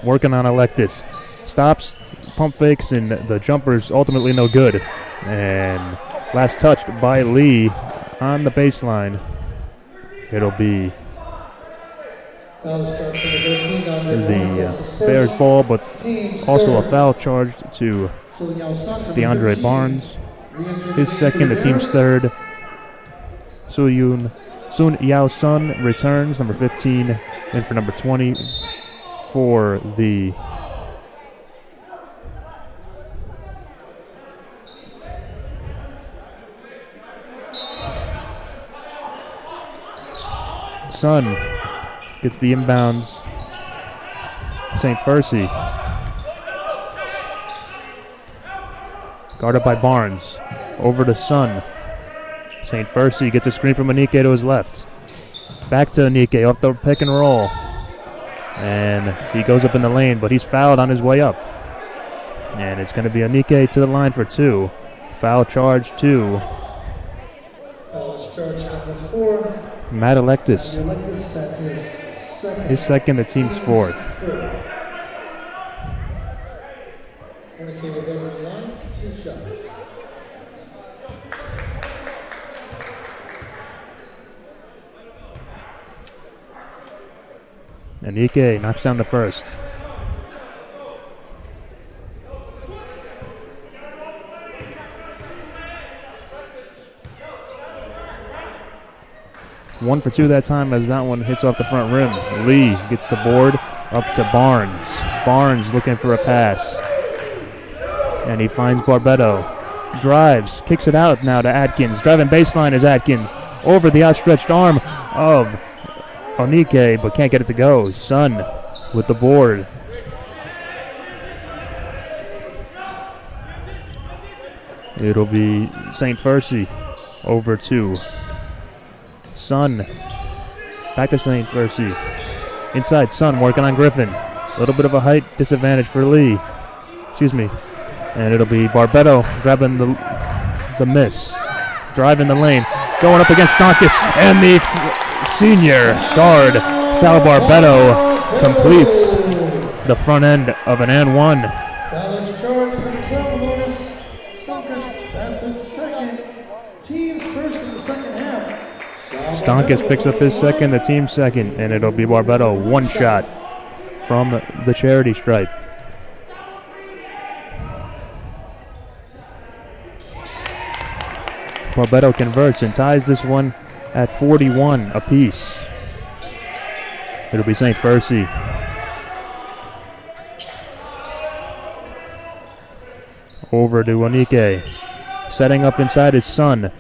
Working on Alexis. Stops, pump fakes, and the jumper's ultimately no good. And last touched by Lee on the baseline. It'll be the Bears ball, but also a foul charged to DeAndre Barnes. His second, the team's third. Sun Yao Sun returns, number 15, in for number 20 for the Sun. gets the inbounds. St. Percy. Guarded by Barnes. Over to Sun. St. Percy gets a screen from Anike to his left. Back to Anike off the pick and roll. And he goes up in the lane, but he's fouled on his way up. And it's going to be Anike to the line for 2. Foul charge 2. Foul charge number 4. Matt Electus. Electus, that's his second. His second, the team's 4th. Anike will go to the line, 2 shots. Anike knocks down the first. One for 2 that time as that one hits off the front rim. Lee gets the board up to Barnes. Barnes looking for a pass. And he finds Barbetto. Drives, kicks it out now to Atkins. Driving baseline is Atkins. Over the outstretched arm of Anike, but can't get it to go. Sun with the board. It'll be St. Percy over 2. Sun. Back to St. Percy. Inside, Sun working on Griffin. A little bit of a height disadvantage for Lee. Excuse me. And it'll be Barbetto grabbing the miss. Driving the lane. Going up against Stonkus. And the senior guard, Sal Barbetto, completes the front end of an and 1. Foul is charged for 12 bonus. Stonkus, that's his second. Team's first in the second half. Stonkus picks up his second, the team's second, and it'll be Barbetto. 1 shot from the charity stripe. Barbetto converts and ties this one at 41 apiece. It'll be St. Percy. Over to Anike. Setting up inside his Son.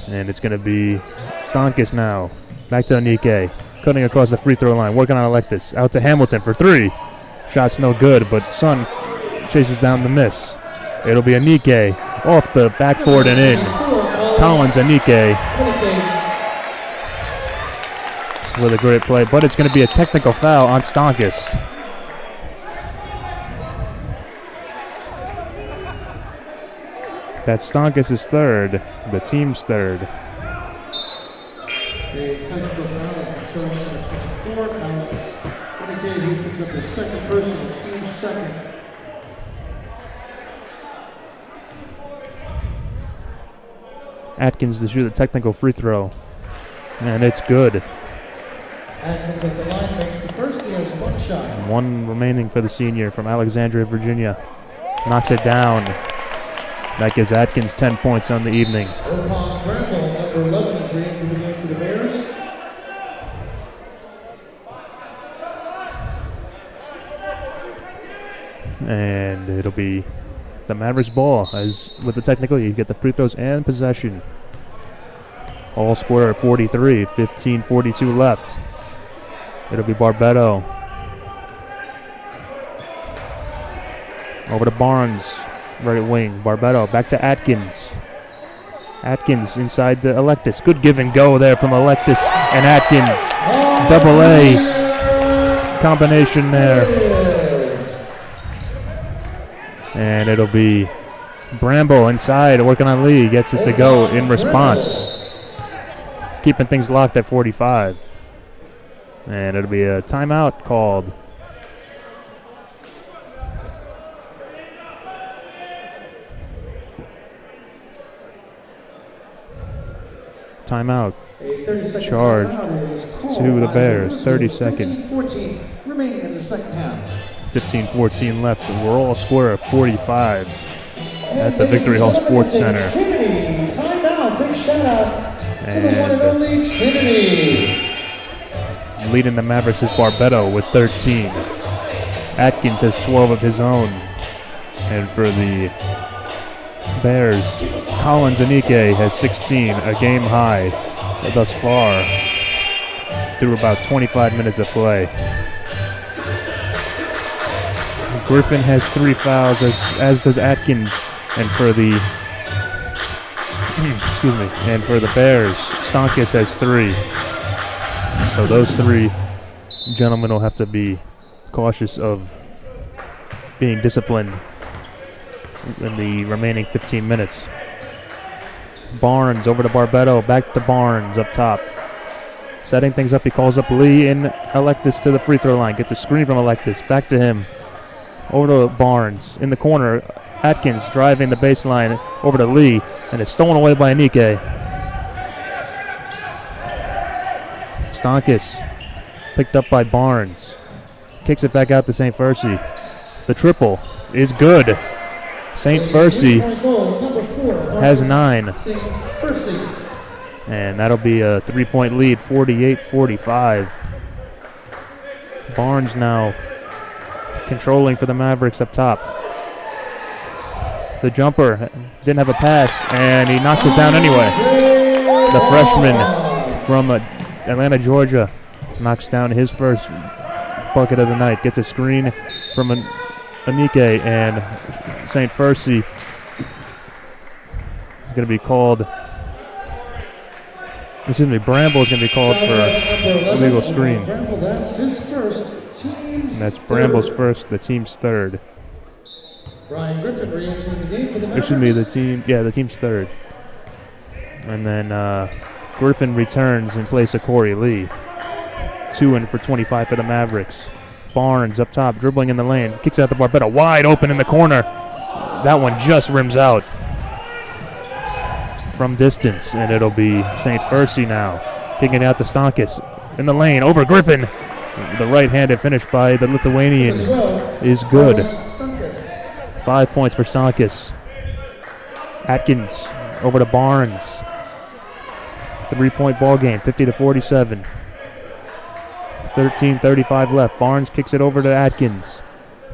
And it's going to be Stonkus now. Back to Anike. Cutting across the free throw line. Working on Electus. Out to Hamilton for 3. Shot's no good, but Son chases down the miss. It'll be Anike off the backboard and in. Collins, Anike with a great play, but it's going to be a technical foul on Stonkus. That's Stonkus' third, the team's third. A technical foul is charge number 24. Collins, Anike, he picks up his second personal, team's second. Atkins to shoot a technical free throw, and it's good. Atkins at the line makes the first. He has 1 shot. 1 remaining for the senior from Alexandria, Virginia. Knocks it down. That gives Atkins 10 points on the evening. Opon Bramble, number 11, is ready to the game for the Bears. And it'll be the Mavericks ball, as with the technical, you get the free throws and possession. All square at 43, 15:42 left. It'll be Barbetto. Over to Barnes, right wing. Barbetto back to Atkins. Atkins inside to Electus. Good give and go there from Electus and Atkins. Double A combination there. And it'll be Bramble inside, working on Lee. Gets it to go in response. Keeping things locked at 45. And it'll be a timeout called. Timeout. Charge to the Bears. 30 seconds. 15-14 remaining in the second half. 15-14 left, and we're all square at 45 at the Victory Hall Sports Center. Timeout, big shout out to the one and only Trinity. Leading the Mavericks is Barbetto with 13. Atkins has 12 of his own. And for the Bears, Collins Anike has 16, a game high thus far. through about 25 minutes of play. Griffin has 3 fouls, as does Atkins, and for the and for the Bears, Stonkus has 3. So those 3 gentlemen will have to be cautious of being disciplined in the remaining 15 minutes. Barnes over to Barbetto, back to Barnes up top. Setting things up, he calls up Lee and Electus to the free throw line. Gets a screen from Electus, back to him. Over to Barnes in the corner. Atkins driving the baseline over to Lee, and it's stolen away by Anike. Stonkus picked up by Barnes. Kicks it back out to St. Percy. The triple is good. St. Percy has 9. And that'll be a 3-point lead, 48-45. Barnes now controlling for the Mavericks up top. The jumper didn't have a pass, and he knocks it down anyway. The freshman from Atlanta, Georgia, knocks down his first bucket of the night. Gets a screen from Anike, and St. Percy is going to be called. Bramble is going to be called for illegal screen. And that's Bramble's first, the team's third. Brian Griffin re-entering the game for the Mavericks. the team's third. And then Griffin returns in place of Corey Lee. 2 in for 25 for the Mavericks. Barnes up top, dribbling in the lane, kicks out the Barbetto, wide open in the corner. That one just rims out from distance, and it'll be St. Percy now. Kicking out to Stonkus in the lane, over Griffin. The right-handed finish by the Lithuanian is good. 5 points for Stonkus. Atkins over to Barnes. 3-point ball game, 50-47. 13:35 left. Barnes kicks it over to Atkins.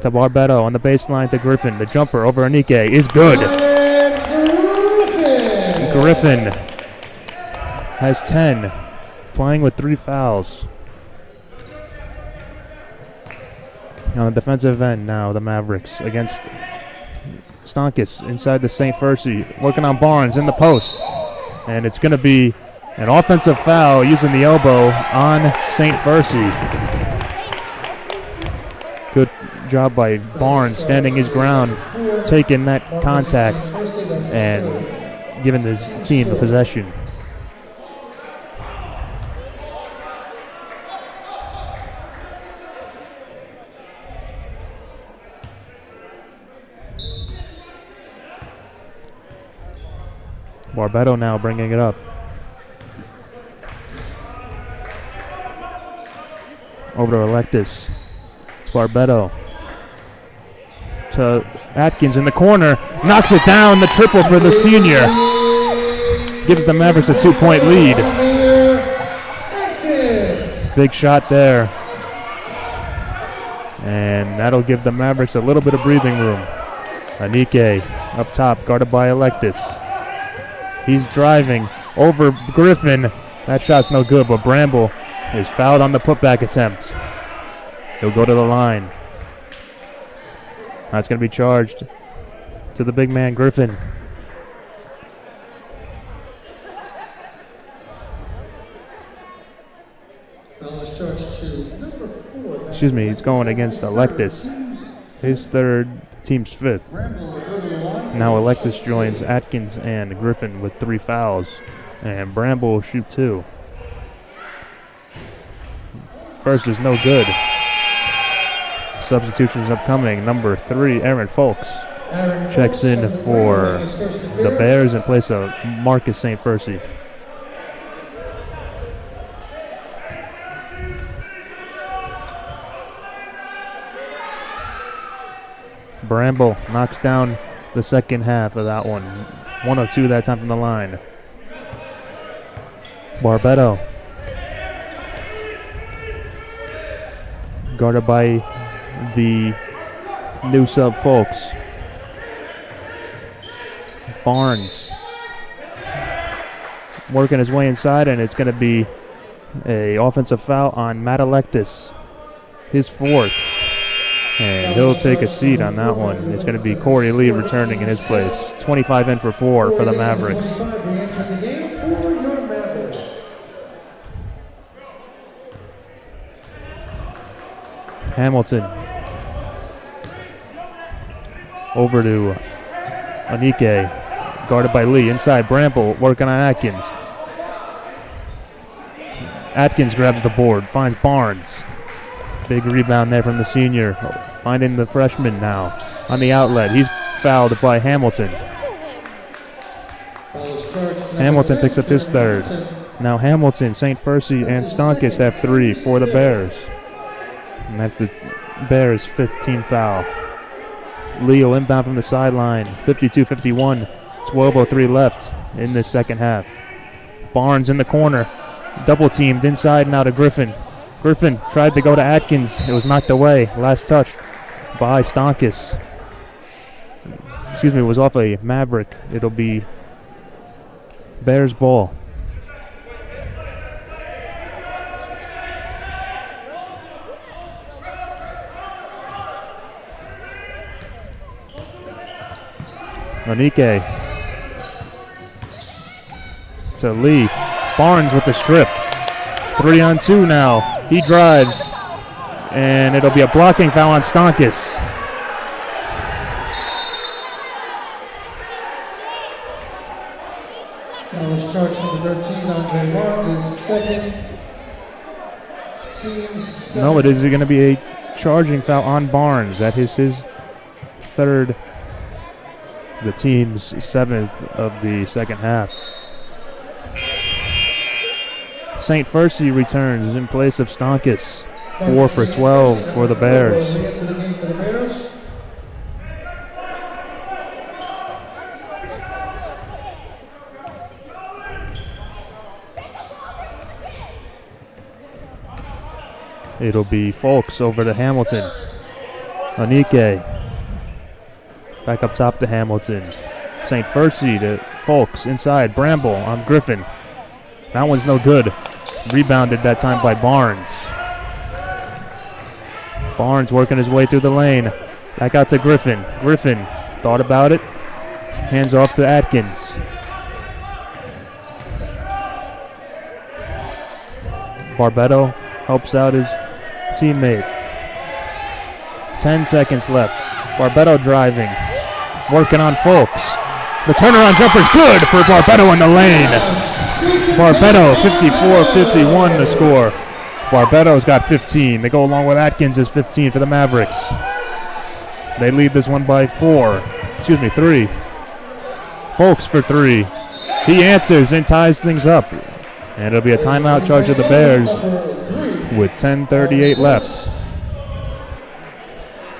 To Barbetto on the baseline to Griffin. The jumper over Anike is good. Griffin has 10, playing with 3 fouls. On the defensive end now, the Mavericks against Stonkus inside the St. Percy, working on Barnes in the post. And it's going to be an offensive foul using the elbow on St. Percy. Good job by Barnes standing his ground, taking that contact and giving his team the possession. Barbetto now bringing it up. Over to Electus. Barbetto to Atkins in the corner. Knocks it down. The triple for the senior. Gives the Mavericks a 2-point lead. Big shot there. And that'll give the Mavericks a little bit of breathing room. Anike up top, guarded by Electus. He's driving over Griffin. That shot's no good, but Bramble is fouled on the putback attempt. He'll go to the line. That's going to be charged to the big man, Griffin. Foul is charged to number 4. He's going against Electus. His third, team's 5th. Now Electus joins Atkins and Griffin with 3 fouls. And Bramble will shoot 2. First is no good. Substitutions upcoming. Number 3, Aaron Folks checks in for the Bears in place of Marcus St. Percy. Bramble knocks down the second half of that one. 1 of 2 that time from the line. Barbetto. Guarded by the new sub Folks. Barnes working his way inside, and it's going to be A offensive foul on Matt Electus, his 4th. And he'll take a seat on that one. It's going to be Corey Lee returning in his place. 25 in for 4 for the Mavericks. Hamilton. Over to Anike. Guarded by Lee. Inside, Bramble working on Atkins. Atkins grabs the board, finds Barnes. Big rebound there from the senior. Finding the freshman now on the outlet. He's fouled by Hamilton. Hamilton picks up his 3rd. Now Hamilton, St. Percy, and Stonkus have 3 for the Bears. And that's the Bears' 5th team foul. Leo inbound from the sideline. 52-51. 12:03 left in the second half. Barnes in the corner. Double teamed inside now to Griffin. Griffin tried to go to Atkins. It was knocked away. Last touch by Stonkus. Excuse me, it was off a Maverick. It'll be Bears ball. Anike to Lee. Barnes with the strip. 3-on-2 now. He drives, and it'll be a blocking foul on Stonkus. Now it's charge number 13, Andre Barnes, his 2nd. Team 7. No, it is going to be a charging foul on Barnes. That is his 3rd, the team's 7th of the second half. St. Percy returns in place of Stonkus. 4 for 12 for the Bears. It'll be Folks over to Hamilton. Anike. Back up top to Hamilton. St. Percy to Folks. Inside, Bramble on Griffin. That one's no good. Rebounded that time by Barnes. Barnes working his way through the lane. Back out to Griffin. Griffin thought about it. Hands off to Atkins. Barbetto helps out his teammate. 10 seconds left. Barbetto driving. Working on Folks. The turnaround jumper's good for Barbetto in the lane. Barbetto, 54-51 the score. Barbetto's got 15. They go along with Atkins' 15 for the Mavericks. They lead this one by 3. Folks for 3. He answers and ties things up. And it'll be a timeout charge of the Bears with 10:38 left.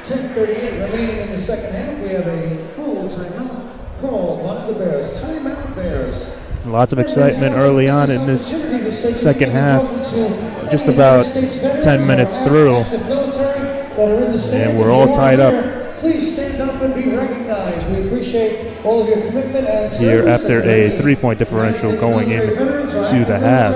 10:38 remaining in the second half. We have a full timeout called by the Bears. Timeout Bears. Lots of excitement early on in this second half. Just about 10 minutes through. And we're all tied up. Please stand up and be recognized. We appreciate all of your commitment and here after a 3-point differential going into the half.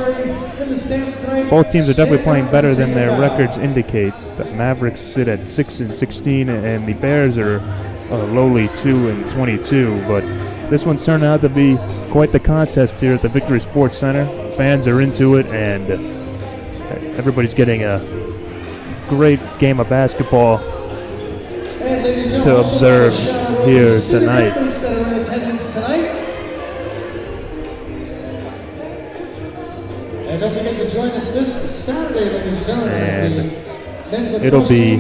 Both teams are definitely playing better than their records indicate. The Mavericks sit at 6-16 and the Bears are lowly 2-22, but this one's turned out to be quite the contest here at the Victory Sports Center. Fans are into it, and everybody's getting a great game of basketball to observe here tonight. And don't forget to join us this Saturday, ladies and gentlemen. And it'll be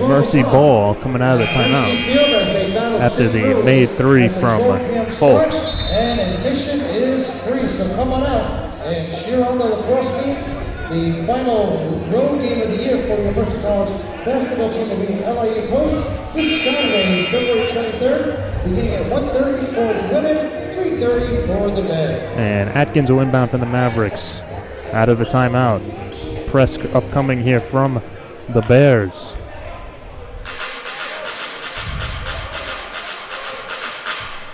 Mercy Ball coming out of the timeout after the made 3 from Folks. And admission is free, so come on out and cheer on the lacrosse team. The final road game of the year for the Mercy College basketball team will be LIU Post this Saturday, February 23rd, beginning at 1:30 for the women, 3:30 for the men. And Atkins will inbound from the Mavericks out of the timeout. Press upcoming here from the Bears.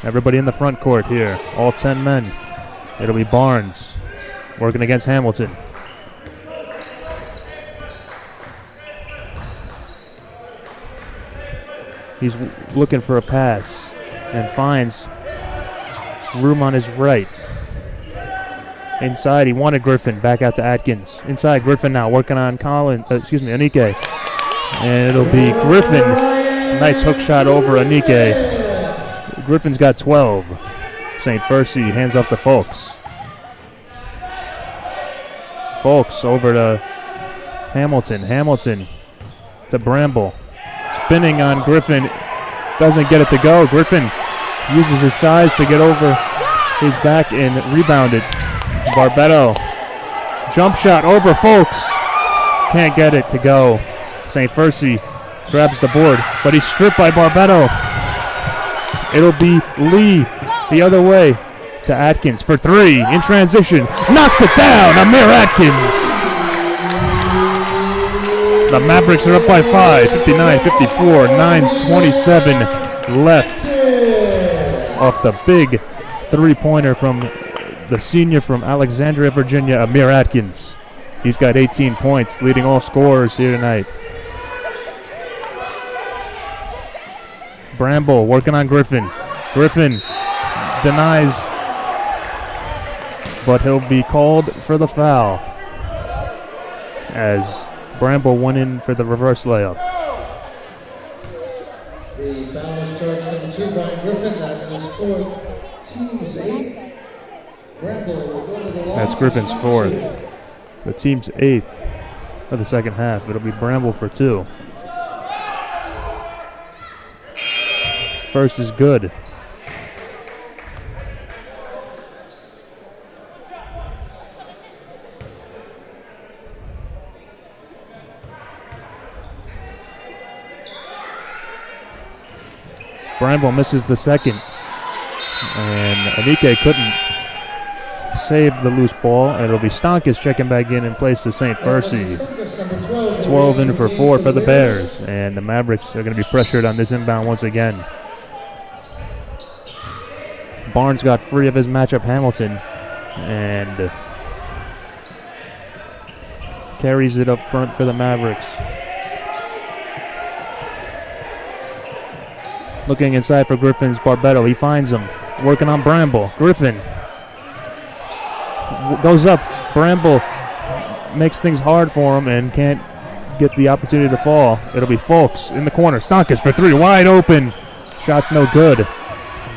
Everybody in the front court here, all 10 men. It'll be Barnes working against Hamilton. He's looking for a pass and finds room on his right. Inside, he wanted Griffin. Back out to Atkins. Inside, Griffin now working on Anike. And it'll be Griffin. Nice hook shot over Anike. Griffin's got 12. St. Percy hands off to Folks. Folks over to Hamilton. Hamilton to Bramble. Spinning on Griffin. Doesn't get it to go. Griffin uses his size to get over his back and rebound it. Barbetto. Jump shot over Folks. Can't get it to go. St. Percy grabs the board, but he's stripped by Barbetto. It'll be Lee the other way to Atkins for three in transition. Knocks it down. Amir Atkins. The Mavericks are up by 5, 59-54, 9:27 left. Off the big three-pointer from the senior from Alexandria, Virginia, Amir Atkins. He's got 18 points, leading all scorers here tonight. Bramble working on Griffin. Griffin denies, but he'll be called for the foul as Bramble went in for the reverse layup. The foul is charged number 2, Brian Griffin. That's his fourth, team's 8th. Bramble will go to the line. That's Griffin's fourth. The team's 8th for the second half. It'll be Bramble for 2. First is good. Bramble misses the second. And Anike couldn't save the loose ball. And it'll be Stonkus checking back in place to St. Percy. 12 in for 4 for the Bears. And the Mavericks are going to be pressured on this inbound once again. Barnes got free of his matchup, Hamilton. And carries it up front for the Mavericks. Looking inside for Griffin's Barbetto. He finds him. Working on Bramble. Griffin goes up. Bramble makes things hard for him and can't get the opportunity to fall. It'll be Folks in the corner. Stonkus for 3. Wide open. Shot's no good.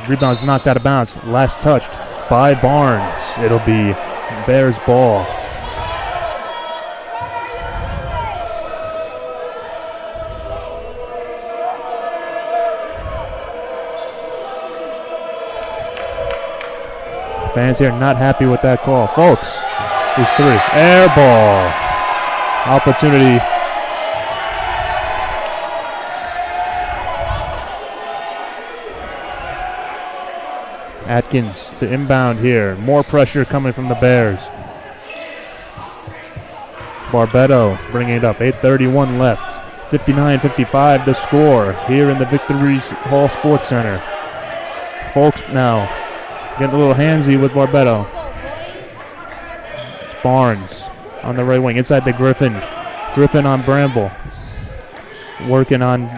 Rebound's knocked out of bounds. Last touched by Barnes. It'll be Bears ball. Fans here not happy with that call. Folks, who's 3. Air ball. Opportunity. Atkins to inbound here. More pressure coming from the Bears. Barbetto bringing it up. 8:31 left. 59-55 to score here in the Victory Hall Sports Center. Folks now getting a little handsy with Barbetto. It's Barnes on the right wing. Inside to Griffin. Griffin on Bramble. Working on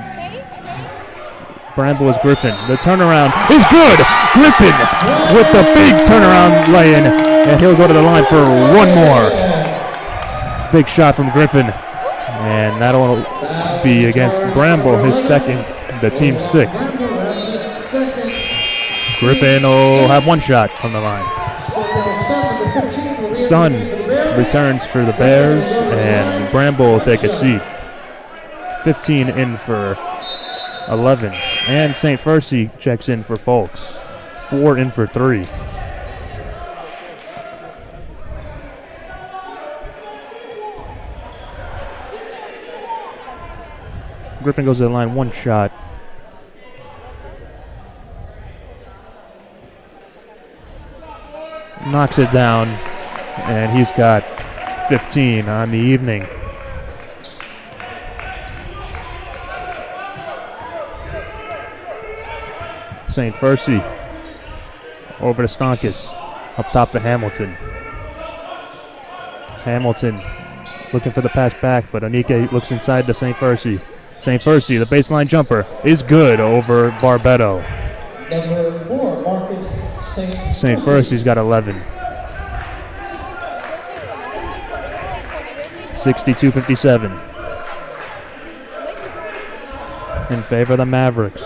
Bramble is Griffin. The turnaround is good. Griffin with the big turnaround lay-in. And he'll go to the line for one more. Big shot from Griffin. And that'll be against Bramble, his second, the team's 6th. Griffin will have one shot from the line. Sun returns for the Bears, and Bramble will take a seat. 15 in for 11. And St. Percy checks in for Folks. 4 in for 3. Griffin goes to the line, one shot. Knocks it down, and he's got 15 on the evening. St. Percy over to Stonkus, up top to Hamilton. Hamilton looking for the pass back, but Anike looks inside to St. Fursey. St. Fursey, the baseline jumper, is good over Barbetto. Number 4, Marcus St. St. Fursey's got 11. 62-57. In favor of the Mavericks.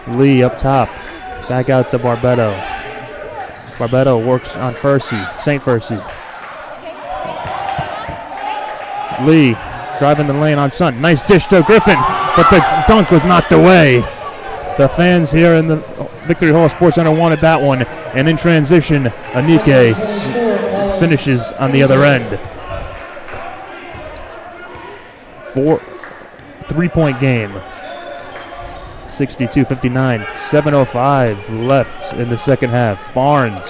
Lee up top. Back out to Barbetto. Barbetto works on Fursey. St. Fursey. Lee driving the lane on Sun. Nice dish to Griffin, but the dunk was knocked away. The fans here in the Victory Hall Sports Center wanted that one. And in transition, Anike finishes on the other end. 3-point game. 62-59. 7:05 left in the second half. Barnes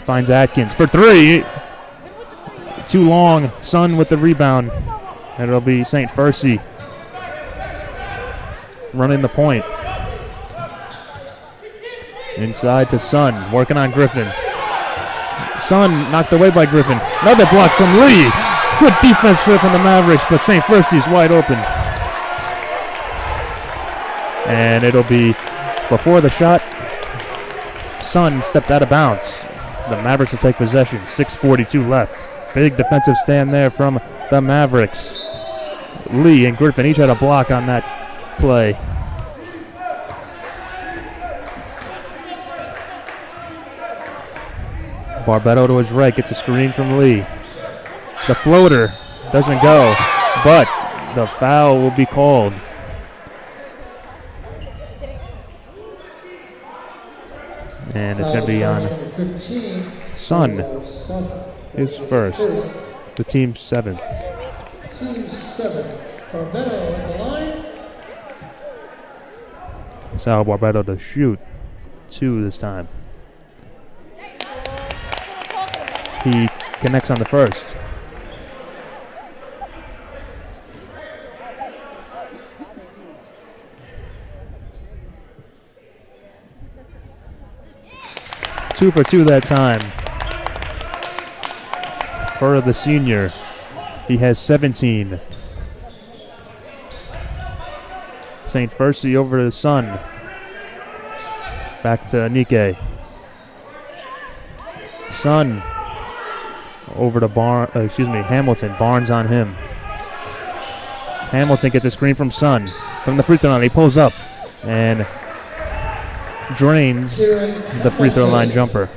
finds Atkins for 3. Too long. Sun with the rebound. And it'll be St. Fursey running the point. Inside to Sun, working on Griffin. Sun knocked away by Griffin. Another block from Lee. Good defense here from the Mavericks, but St. Fursey's wide open. And it'll be before the shot. Sun stepped out of bounds. The Mavericks will take possession. 6:42 left. Big defensive stand there from the Mavericks. Lee and Griffin each had a block on that play. Barbetto to his right gets a screen from Lee. The floater doesn't go, but the foul will be called. And it's going to be on Sun, his first. The team's 7th. Team 7, Barbetto at the line. Sal Barbetto to shoot 2 this time. He connects on the first. Two for 2 that time. For the senior, he has 17. St. Fursey over to Sun. Back to Anike. Sun over to Hamilton. Barnes on him. Hamilton gets a screen from Sun. From the free throw line, he pulls up and drains the free throw line jumper.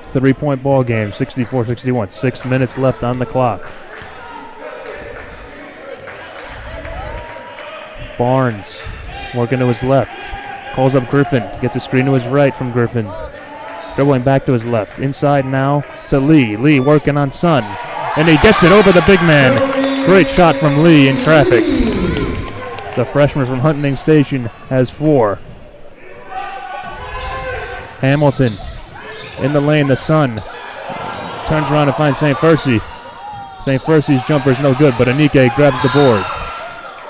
3-point ball game, 64-61. 6 minutes left on the clock. Barnes working to his left. Calls up Griffin. Gets a screen to his right from Griffin. Dribbling back to his left. Inside now to Lee. Lee working on Sun. And he gets it over the big man. Great shot from Lee in traffic. The freshman from Huntington Station has 4. Hamilton in the lane, the Sun turns around to find St. Fursey. St. Fursey's jumper is no good, but Anike grabs the board.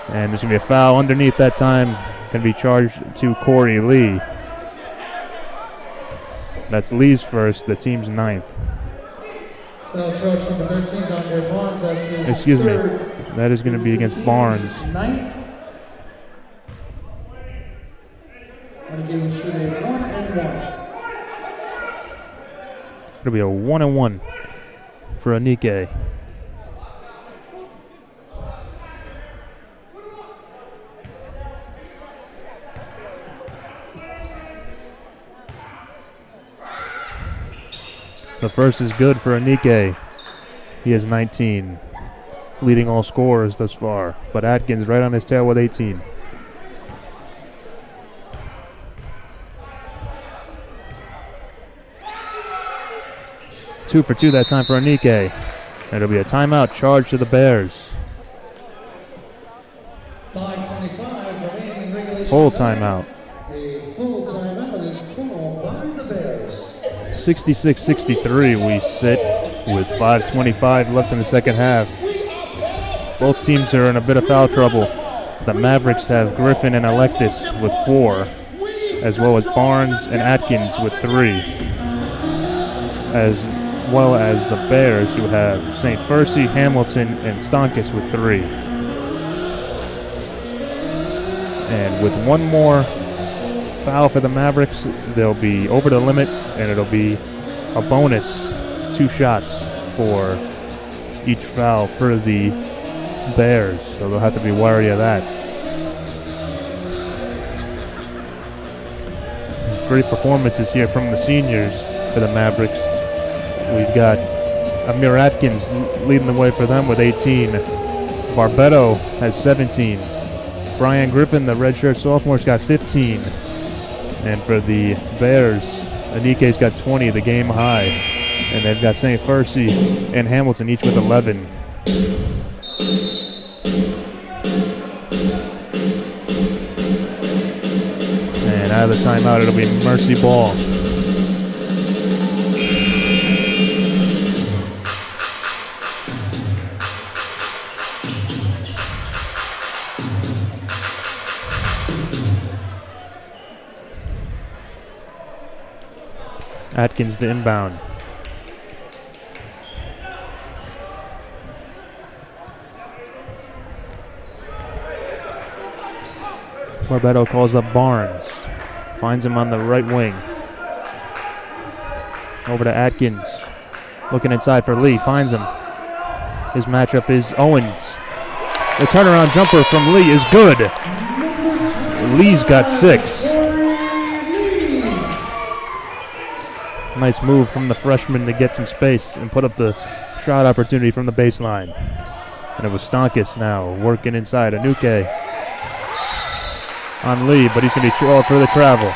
And there's going to be a foul underneath that time. Going to be charged to Corey Lee. That's Lee's first, the team's 9th. Foul charge number 13, Andre Barnes. That's his Excuse me. third. That is going to be against Barnes. 9th. And again, we'll shoot a 1-and-1. It'll be a 1-and-1 for Anike. The first is good for Anike. He has 19, leading all scorers thus far. But Atkins right on his tail with 18. Two for 2 that time for Anike. It'll be a timeout charge to the Bears. 5:25 remaining in regulation. Full timeout. A full timeout is called by the Bears. 66-63 we sit with 5:25 left in the second half. Both teams are in a bit of foul trouble. The Mavericks have Griffin and Electus with 4, as well as Barnes and Atkins with 3. As well as the Bears, who have St. Percy, Hamilton, and Stonkus with 3. And with one more foul for the Mavericks, they'll be over the limit, and it'll be a bonus 2 shots for each foul for the Bears, so they'll have to be wary of that. Great performances here from the seniors for the Mavericks. We've got Amir Atkins leading the way for them with 18. Barbetto has 17. Brian Griffin, the redshirt sophomore's got 15. And for the Bears, Anike's got 20, the game high. And they've got St. Percy and Hamilton each with 11. And out of the timeout, it'll be Mercy ball. Atkins to inbound. Barbetto calls up Barnes. Finds him on the right wing. Over to Atkins. Looking inside for Lee. Finds him. His matchup is Owens. The turnaround jumper from Lee is good. Lee's got 6. Nice move from the freshman to get some space and put up the shot opportunity from the baseline. And it was Stonkus now working inside. Anuke on Lee, but he's going to be for the travel.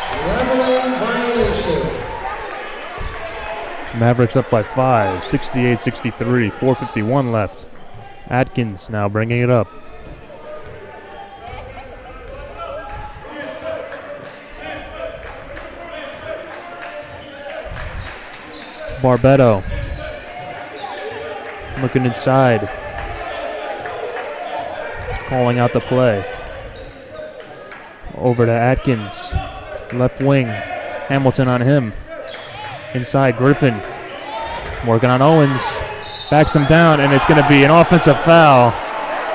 Mavericks up by 5, 68-63, 4:51 left. Atkins now bringing it up. Barbetto looking inside, calling out the play. Over to Atkins, left wing. Hamilton on him. Inside, Griffin working on Owens. Backs him down, and it's going to be an offensive foul.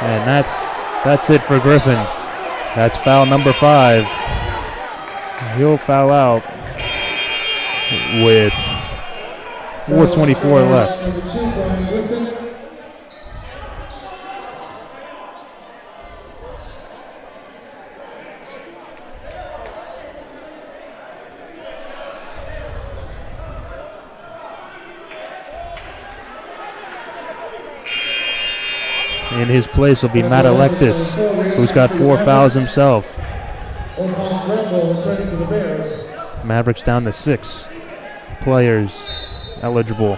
And that's it for Griffin. That's foul number 5. He'll foul out with 4:24 left. In his place will be Matt Alexis, who's got 4 fouls himself. Mavericks down to 6 players eligible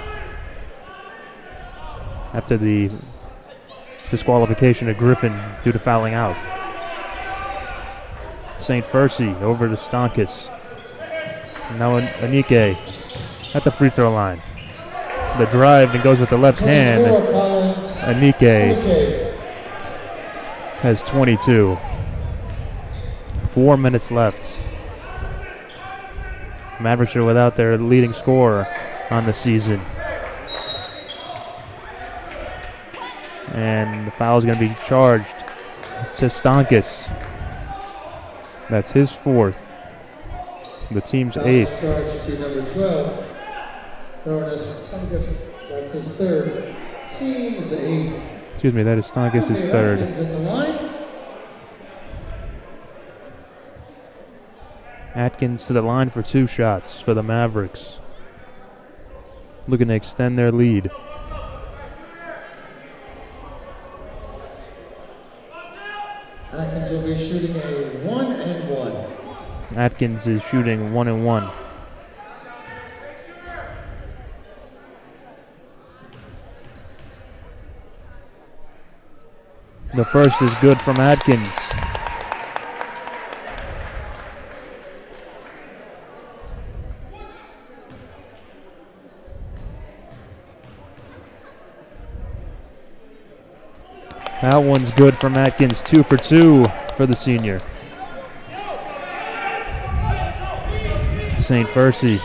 after the disqualification of Griffin due to fouling out. St. Percy over to Stonkus. Now Anike at the free throw line. The drive and goes with the left hand. Anike has 22. 4 minutes left. Mavericks are without their leading scorer on the season. And the foul is going to be charged to Stonkus. That's his 4th. The team's 8th. Charge to number 12. That's his 3rd. Team's 8th. Excuse me, that is Stonkus' 3rd. Atkins to the line for 2 shots for the Mavericks. Looking to extend their lead. Atkins will be shooting a 1-and-1. Atkins is shooting 1-and-1. The first is good from Atkins. That one's good from Atkins. 2 for 2 for the senior. St. Percy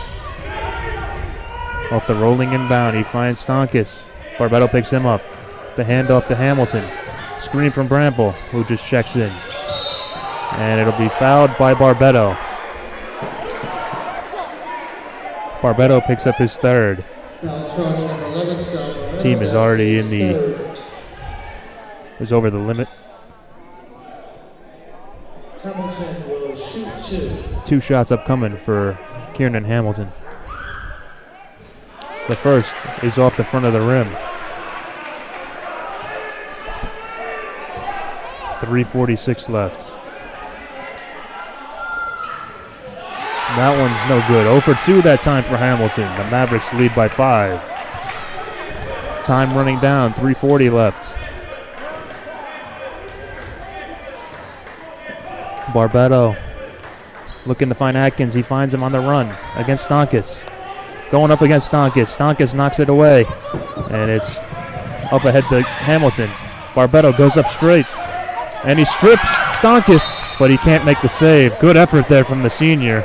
Off the rolling inbound, he finds Stonkus. Barbetto picks him up. The handoff to Hamilton. Screen from Bramble, who just checks in. And it'll be fouled by Barbetto. Barbetto picks up his third. Team is already is over the limit. Hamilton will shoot 2. 2 shots upcoming for Kieran Hamilton. The first is off the front of the rim. 3:46 left. That one's no good. 0 for 2 that time for Hamilton. The Mavericks lead by 5. Time running down. 3:40 left. Barbetto looking to find Atkins. He finds him on the run against Stonkus. Going up against Stonkus. Stonkus knocks it away. And it's up ahead to Hamilton. Barbetto goes up straight. And he strips Stonkus, but he can't make the save. Good effort there from the senior.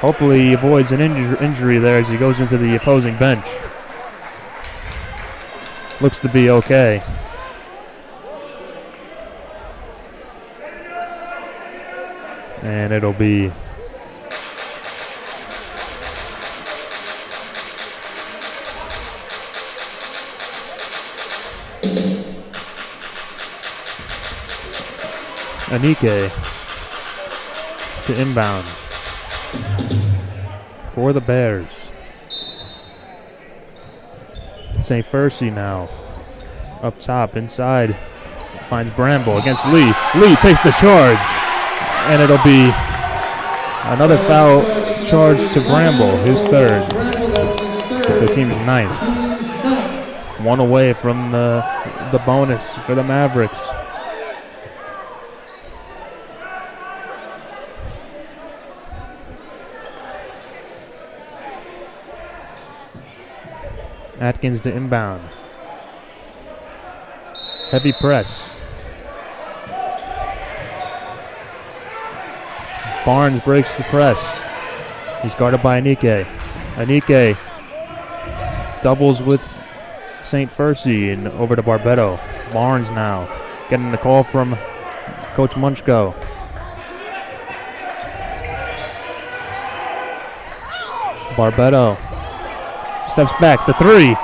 Hopefully he avoids an injury there as he goes into the opposing bench. Looks to be okay. And it'll be Anike to inbound for the Bears. St. Furcy now up top inside, finds Bramble against Lee. Lee takes the charge, and it'll be another foul charge to Bramble, his third. The team's 9th. 1 away from the bonus for the Mavericks. Atkins to inbound. Heavy press. Barnes breaks the press. He's guarded by Anike. Anike doubles with St. Furcy and over to Barbetto. Barnes now getting the call from Coach Munchko. Barbetto steps back, the 3,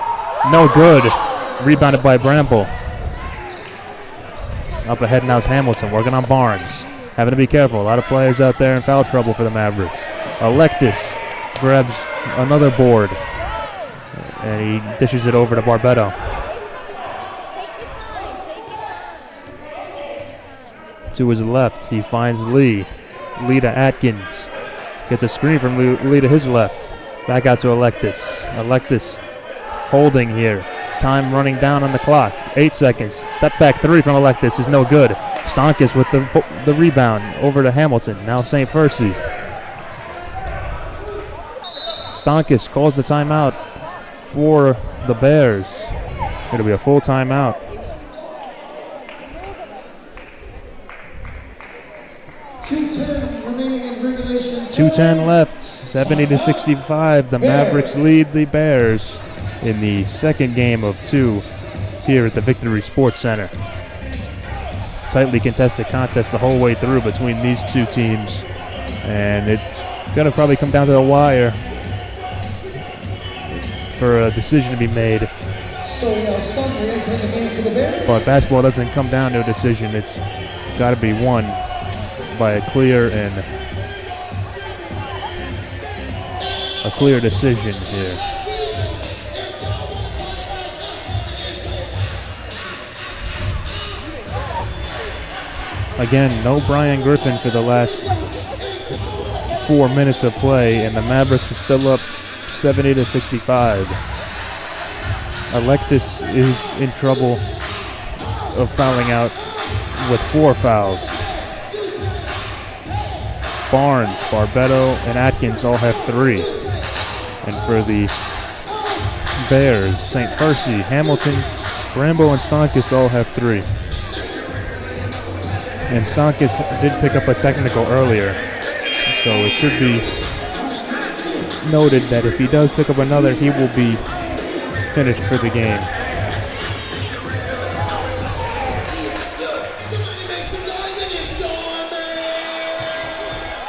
no good. Rebounded by Bramble. Up ahead now is Hamilton, working on Barnes. Having to be careful, a lot of players out there in foul trouble for the Mavericks. Alexis grabs another board, and he dishes it over to Barbetto. To his left, he finds Lee. Lee to Atkins. Gets a screen from Lee to his left. Back out to Alexis. Alexis holding here. Time running down on the clock. 8 seconds. Step back 3 from Alexis is no good. Stonkus with the rebound over to Hamilton. Now St. Furcy. Stonkus calls the timeout for the Bears. It'll be a full timeout. 2:10 remaining in regulation. 2:10 left. 70-65. The Mavericks lead the Bears in the second game of 2 here at the Victory Sports Center. Tightly contested contest the whole way through between these two teams, and it's going to probably come down to the wire for a decision to be made. But basketball doesn't come down to a decision. It's got to be won by a clear decision here. Again, no Brian Griffin for the last 4 minutes of play, and the Mavericks are still up 70-65. Alexis is in trouble of fouling out with 4 fouls. Barnes, Barbetto, and Atkins all have 3. And for the Bears, St. Furcy, Hamilton, Bramble, and Stonkus all have 3. And Stonkus did pick up a technical earlier, so it should be noted that if he does pick up another, he will be finished for the game.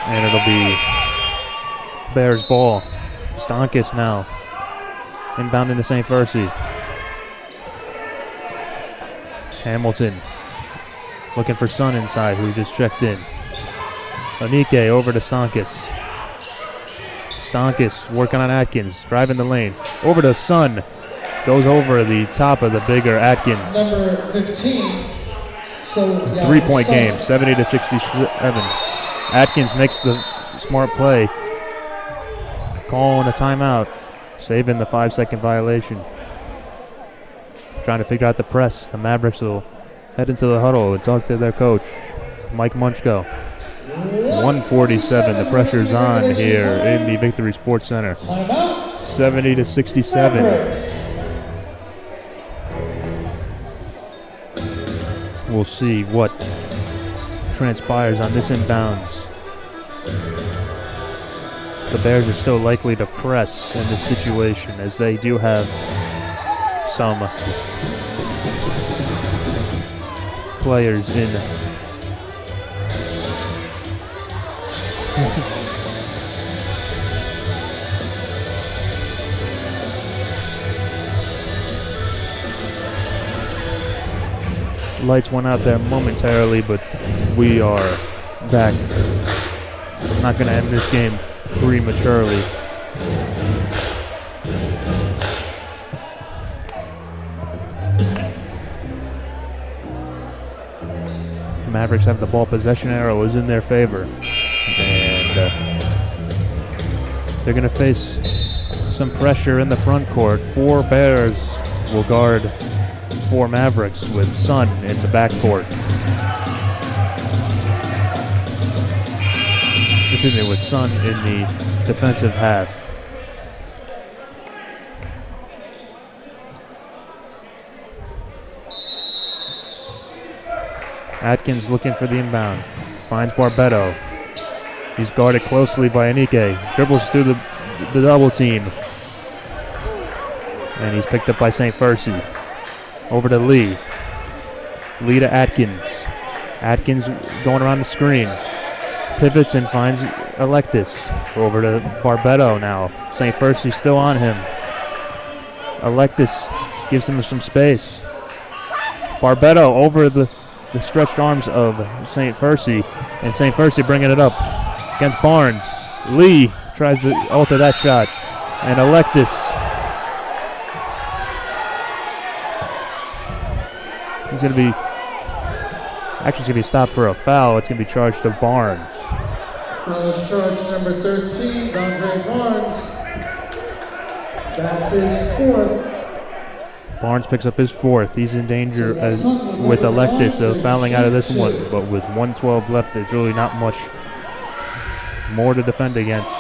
And it'll be Bears ball. Stonkus now inbound into St. Percy. Hamilton looking for Sun inside, who just checked in. Anike over to Stonkus. Stonkus working on Atkins, driving the lane. Over to Sun. Goes over the top of the bigger Atkins. Number 15. So 3-point game, 70-67. Atkins makes the smart play. Calling a timeout. Saving the 5-second violation. Trying to figure out the press. The Mavericks will head into the huddle and talk to their coach, Mike Munchko. 147, the pressure's on here in the Victory Sports Center. 70-67. We'll see what transpires on this inbounds. The Bears are still likely to press in this situation, as they do have some players in. Lights went out there momentarily, but we are back. I'm not going to end this game prematurely. Mavericks have the ball possession arrow is in their favor, and they're going to face some pressure in the front court. 4 Bears will guard 4 Mavericks with Sun in the backcourt. Excuse me, with Sun in the defensive half. Atkins looking for the inbound. Finds Barbetto. He's guarded closely by Anike. Dribbles through the double team. And he's picked up by St. Percy. Over to Lee. Lee to Atkins. Atkins going around the screen. Pivots and finds Electus. Over to Barbetto now. St. Percy still on him. Electus gives him some space. Barbetto over the stretched arms of St. Percy, and St. Percy bringing it up against Barnes. Lee tries to alter that shot, and Electus. He's going to be, actually it's going to be stopped for a foul. It's going to be charged to Barnes. Foul's charge number 13, Andre Barnes. That's his 4th. Barnes picks up his 4th. He's in danger with Electus of fouling out of this one, but with 1:12 left, there's really not much more to defend against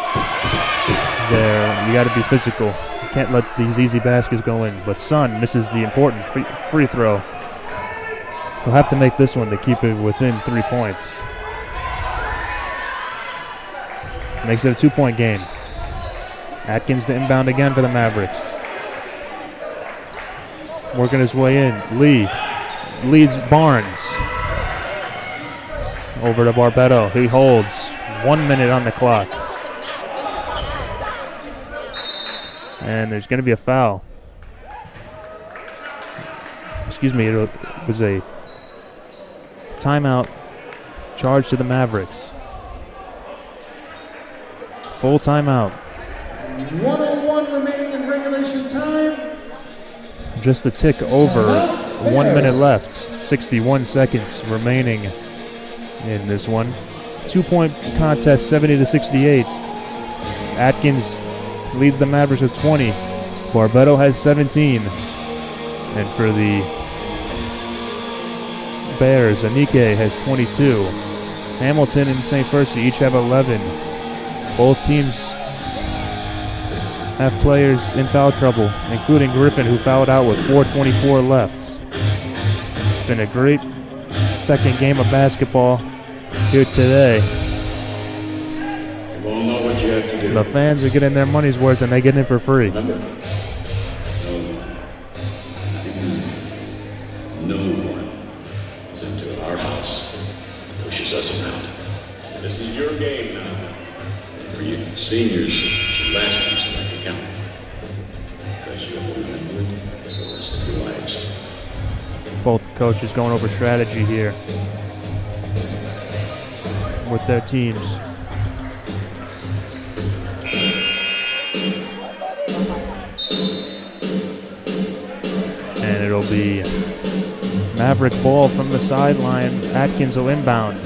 there. You got to be physical. You can't let these easy baskets go in. But Sun misses the important free throw. He'll have to make this one to keep it within 3 points. Makes it a 2-point game. Atkins to inbound again for the Mavericks. Working his way in. Lee leads Barnes. Over to Barbetto. He holds. 1 minute on the clock. And there's going to be a foul. Excuse me, it was a timeout charge to the Mavericks. Full timeout. 1:01 remaining in regulation time. Just a tick over. 1 minute left. 61 seconds remaining in this one. 2-point contest, 70-68. Atkins leads the Mavericks with 20. Barbetto has 17. And for the Bears, Anike has 22. Hamilton and St. Percy each have 11. Both teams have players in foul trouble, including Griffin, who fouled out with 4:24 left. It's been a great second game of basketball here today. You all know what you have to The fans are getting their money's worth and they get in for free. Remember, no one is into our house and pushes us around. This is your game now. And for you seniors, your last one's like a count. Because you'll remember it for the rest of your lives. Both coaches going over strategy here with their teams. And it'll be Maverick ball from the sideline. Atkins will inbound.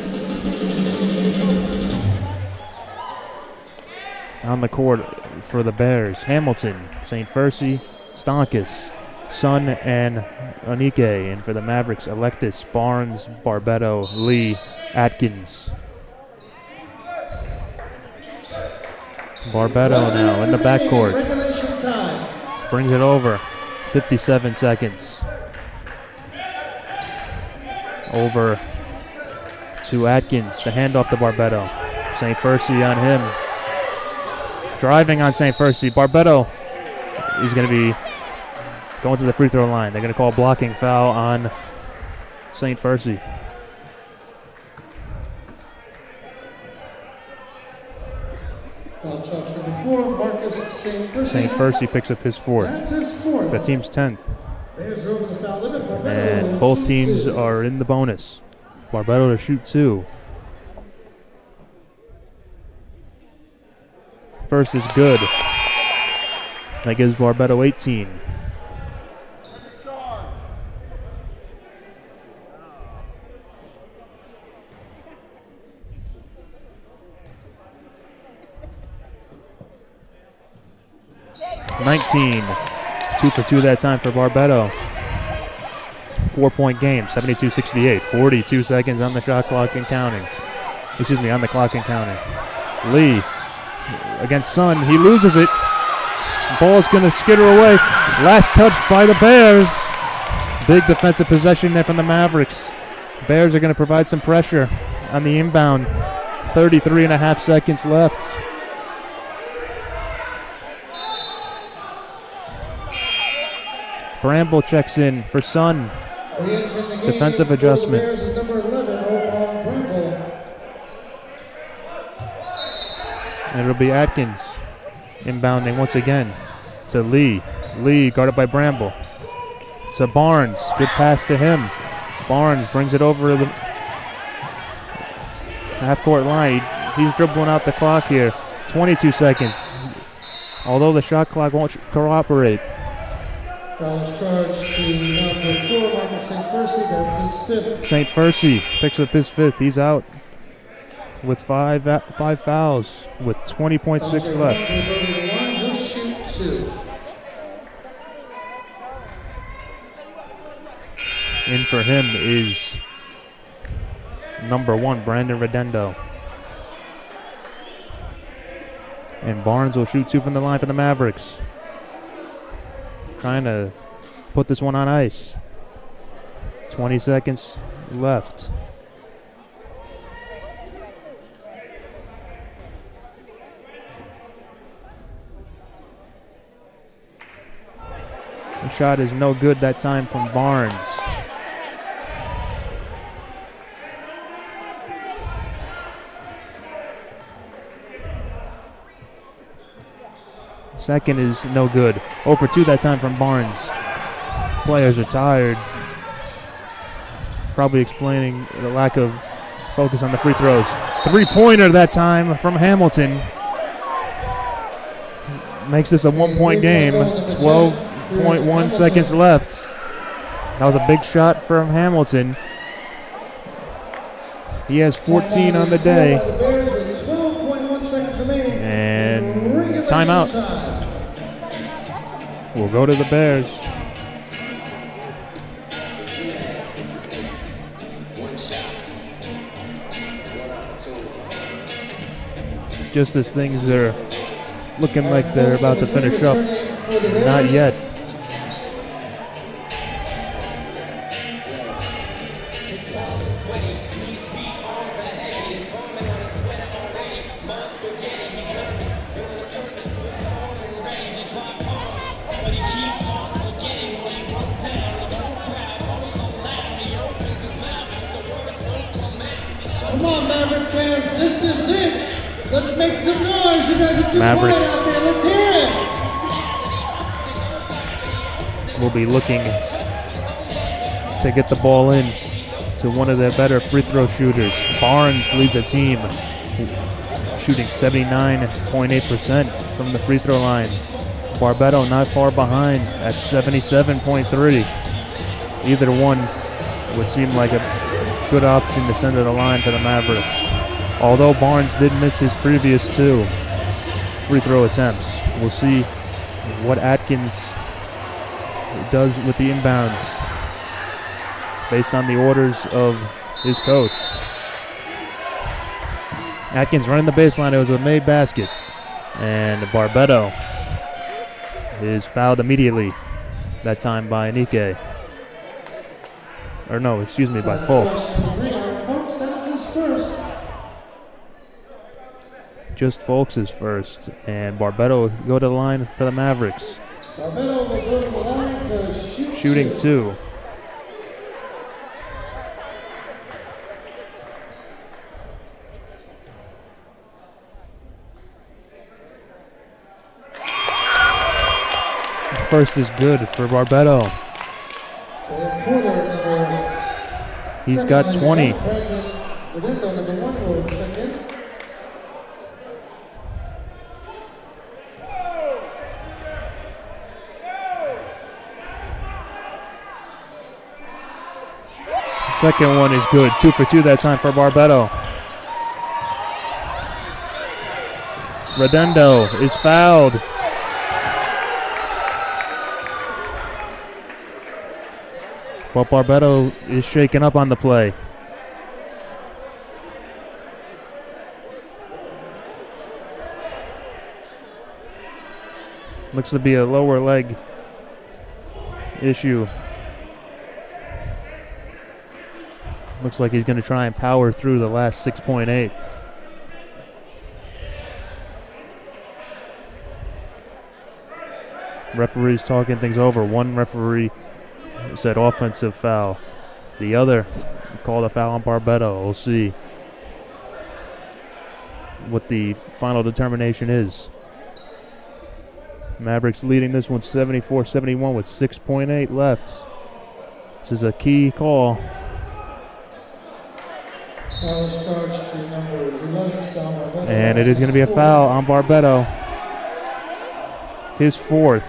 On the court for the Bears, Hamilton, St. Fercy, Stonkus, Sun, and Onike. And for the Mavericks, Electus, Barnes, Barbetto, Lee, Atkins. Barbetto now in the backcourt. Brings it over. 57 seconds. Over to Atkins. The handoff to Barbetto. St. Fercy on him. Driving on St. Fercy. Barbetto is going to be going to the free throw line. They're going to call a blocking foul on St. Fercy. St. Fercy picks up his fourth. That team's 10th. And both teams are in the bonus. Barbetto to shoot 2. First is good. That gives Barbetto 18. (19). 2 for 2 that time for Barbetto. 4-point game, 72-68. 42 seconds on the shot clock and counting. Excuse me, on the clock and counting. Lee against Sun. He loses it. Ball's going to skitter away. Last touch by the Bears. Big defensive possession there from the Mavericks. Bears are going to provide some pressure on the inbound. 33.5 seconds left. Bramble checks in for Sun. Defensive adjustment. And it'll be Atkins inbounding once again to Lee. Lee guarded by Bramble. To Barnes. Good pass to him. Barnes brings it over the half-court line. He's dribbling out the clock here. 22 seconds. Although the shot clock won't cooperate. Foul's charged to number 4, Marcus St. Fercy. That's his 5th. St. Fercy picks up his 5th. He's out with five fouls with 20.6 left. He'll shoot 2. In for him is number 1, Brandon Redendo. And Barnes will shoot 2 from the line for the Mavericks. Trying to put this one on ice. 20 seconds left. The shot is no good that time from Barnes. Second is no good. 0 for 2 that time from Barnes. Players are tired. Probably explaining the lack of focus on the free throws. 3-pointer that time from Hamilton. Makes this a 1-point game. 12.1 seconds left. That was a big shot from Hamilton. He has 14 on the day. And timeout. We'll go to the Bears. Just as things are looking like they're about to finish up. Not yet. on, Maverick fans, this is it. Let's make some noise. You guys are too Mavericks. quiet out there. Let's hear it. Will be looking to get the ball in to one of their better free throw shooters. Barnes leads the team, shooting 79.8% from the free throw line. Barbetto not far behind at 77.3. Either one would seem like a good option to send to the line for the Mavericks. Although Barnes did miss his previous 2 free throw attempts. We'll see what Atkins does with the inbounds based on the orders of his coach. Atkins running the baseline. It was a made basket. And Barbetto is fouled immediately, that time by Anike. Or no, excuse me, by Folks. Just Folks is first. And Barbetto will go to the line for the Mavericks. Barbetto will go to the line to shoot Shooting 2. First is good for Barbetto. He's got 20. Second one is good. 2 for 2 that time for Barbetto. Redondo is fouled. But Barbetto is shaken up on the play. Looks to be a lower leg issue. Looks like he's going to try and power through the last 6.8. Referees talking things over. One referee said offensive foul. The other called a foul on Barbetto. We'll see what the final determination is. Mavericks leading this one 74-71 with 6.8 left. This is a key call. And it is going to be a foul on Barbetto. His 4th.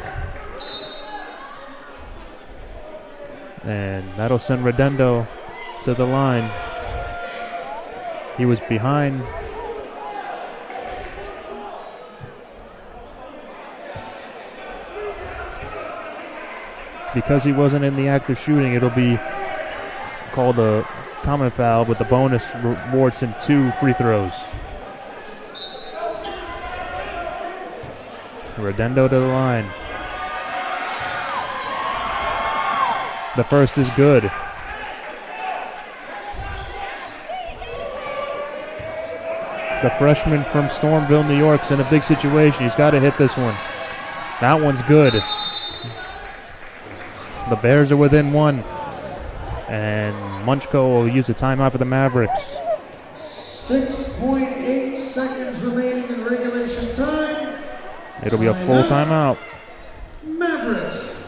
And that'll send Redondo to the line. He was behind. Because he wasn't in the act of shooting, it'll be called a common foul, but the bonus rewards him 2 free throws. Redondo to the line. The first is good. The freshman from Stormville, New York's in a big situation. He's got to hit this one. That one's good. The Bears are within 1. And Munchko will use a timeout for the Mavericks. 6.8 seconds remaining in regulation time. It'll be a full timeout. Mavericks.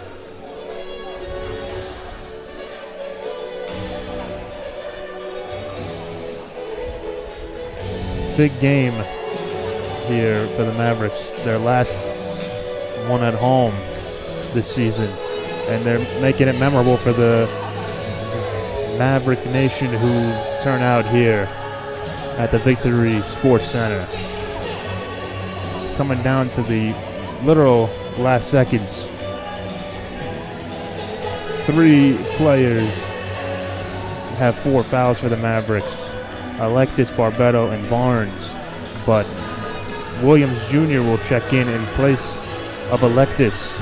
Big game here for the Mavericks. Their last one at home this season. And they're making it memorable for the Maverick Nation who turn out here at the Victory Sports Center. Coming down to the literal last seconds. 3 players have 4 fouls for the Mavericks. Alexis, Barbetto, and Barnes. But Williams Jr. will check in place of Alexis.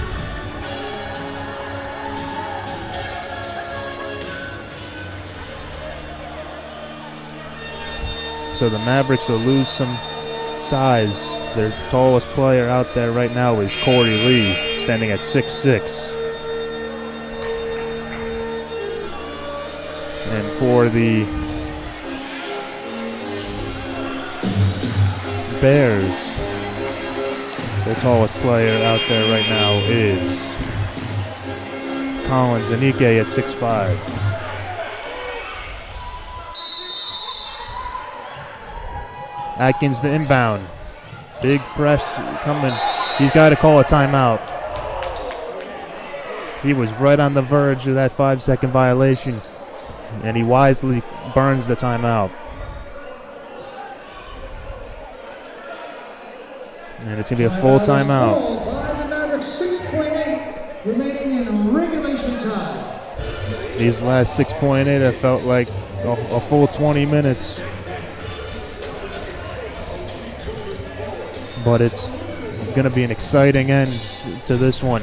So the Mavericks will lose some size. Their tallest player out there right now is Corey Lee, standing at 6'6". And for the Bears, their tallest player out there right now is Collins Anike at 6'5". Atkins to inbound. Big press coming. He's got to call a timeout. He was right on the verge of that 5-second violation, and he wisely burns the timeout. And it's going to be a full timeout. By the Mavericks, 6.8 remaining in regulation time. These last 6.8 have felt like a full 20 minutes. But it's going to be an exciting end to this one.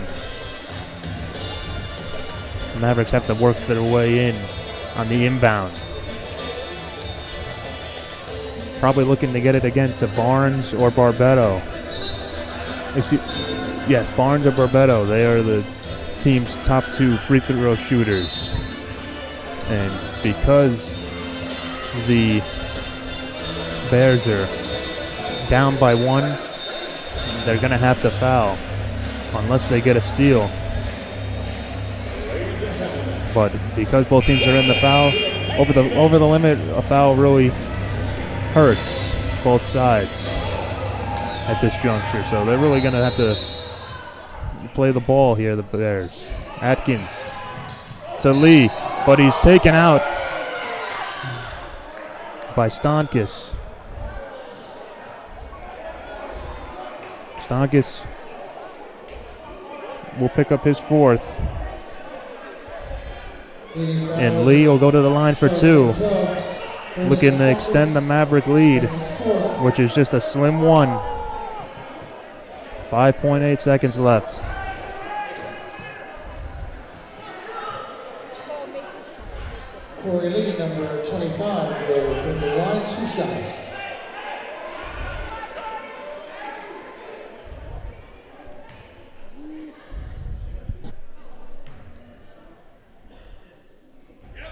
The Mavericks have to work their way in on the inbound. Probably looking to get it again to Barnes or Barbetto. Yes, Barnes or Barbetto. They are the team's top 2 free throw shooters. And because the Bears are down by 1, they're going to have to foul unless they get a steal. But because both teams are in the foul, over the limit, a foul really hurts both sides at this juncture. So they're really going to have to play the ball here, the Bears. Atkins to Lee, but he's taken out by Stankis. Stankis will pick up his 4th. And Lee will go to the line for 2. Looking to extend the Maverick lead, which is just a slim 1. 5.8 seconds left. Corey Lee, number 25, will bring the line 2 shots.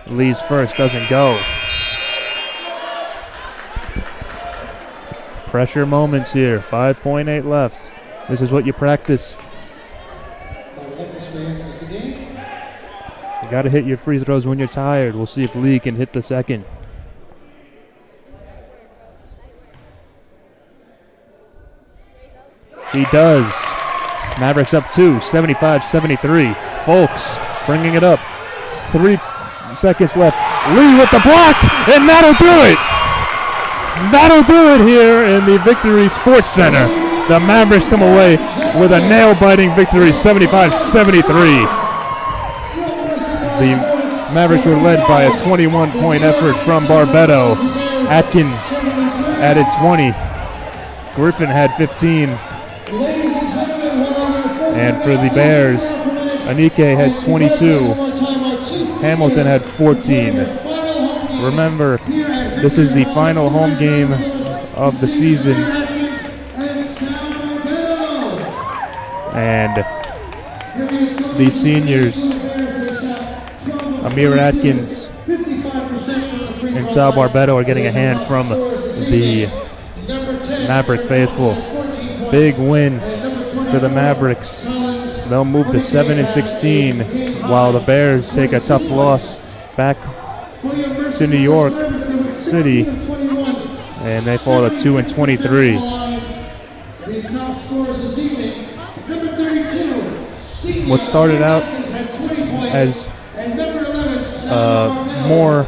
Lee's first doesn't go. Pressure moments here. 5.8 left. This is what you practice. You got to hit your free throws when you're tired. We'll see if Lee can hit the second. He does. Mavericks up 2, 75-73. Folks bringing it up. 3 seconds left. Lee with the block, and that'll do it. That'll do it here in the Victory Sports Center. The Mavericks come away with a nail-biting victory, 75-73. The Mavericks were led by a 21-point effort from Barbetto. Atkins added 20. Griffin had 15. And for the Bears, Anike had 22. Hamilton had 14. Remember, this is the final home game of the season. And the seniors, Amir Atkins and Sal Barbetto, are getting a hand from the Maverick faithful. Big win for the Mavericks. They'll move to 7-16, while the Bears take a tough loss back to New York City, and they fall to 2-23. What started out as a more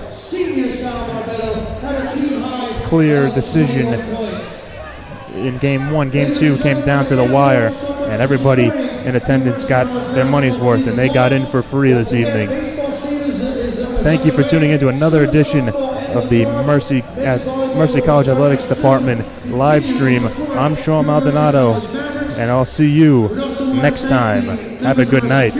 clear decision in Game 1, Game 2 came down to the wire, and everybody in attendance got their money's worth, and they got in for free this evening. Thank you for tuning in to another edition of the Mercy College Athletics Department live stream. I'm Sean Maldonado, and I'll see you next time. Have a good night.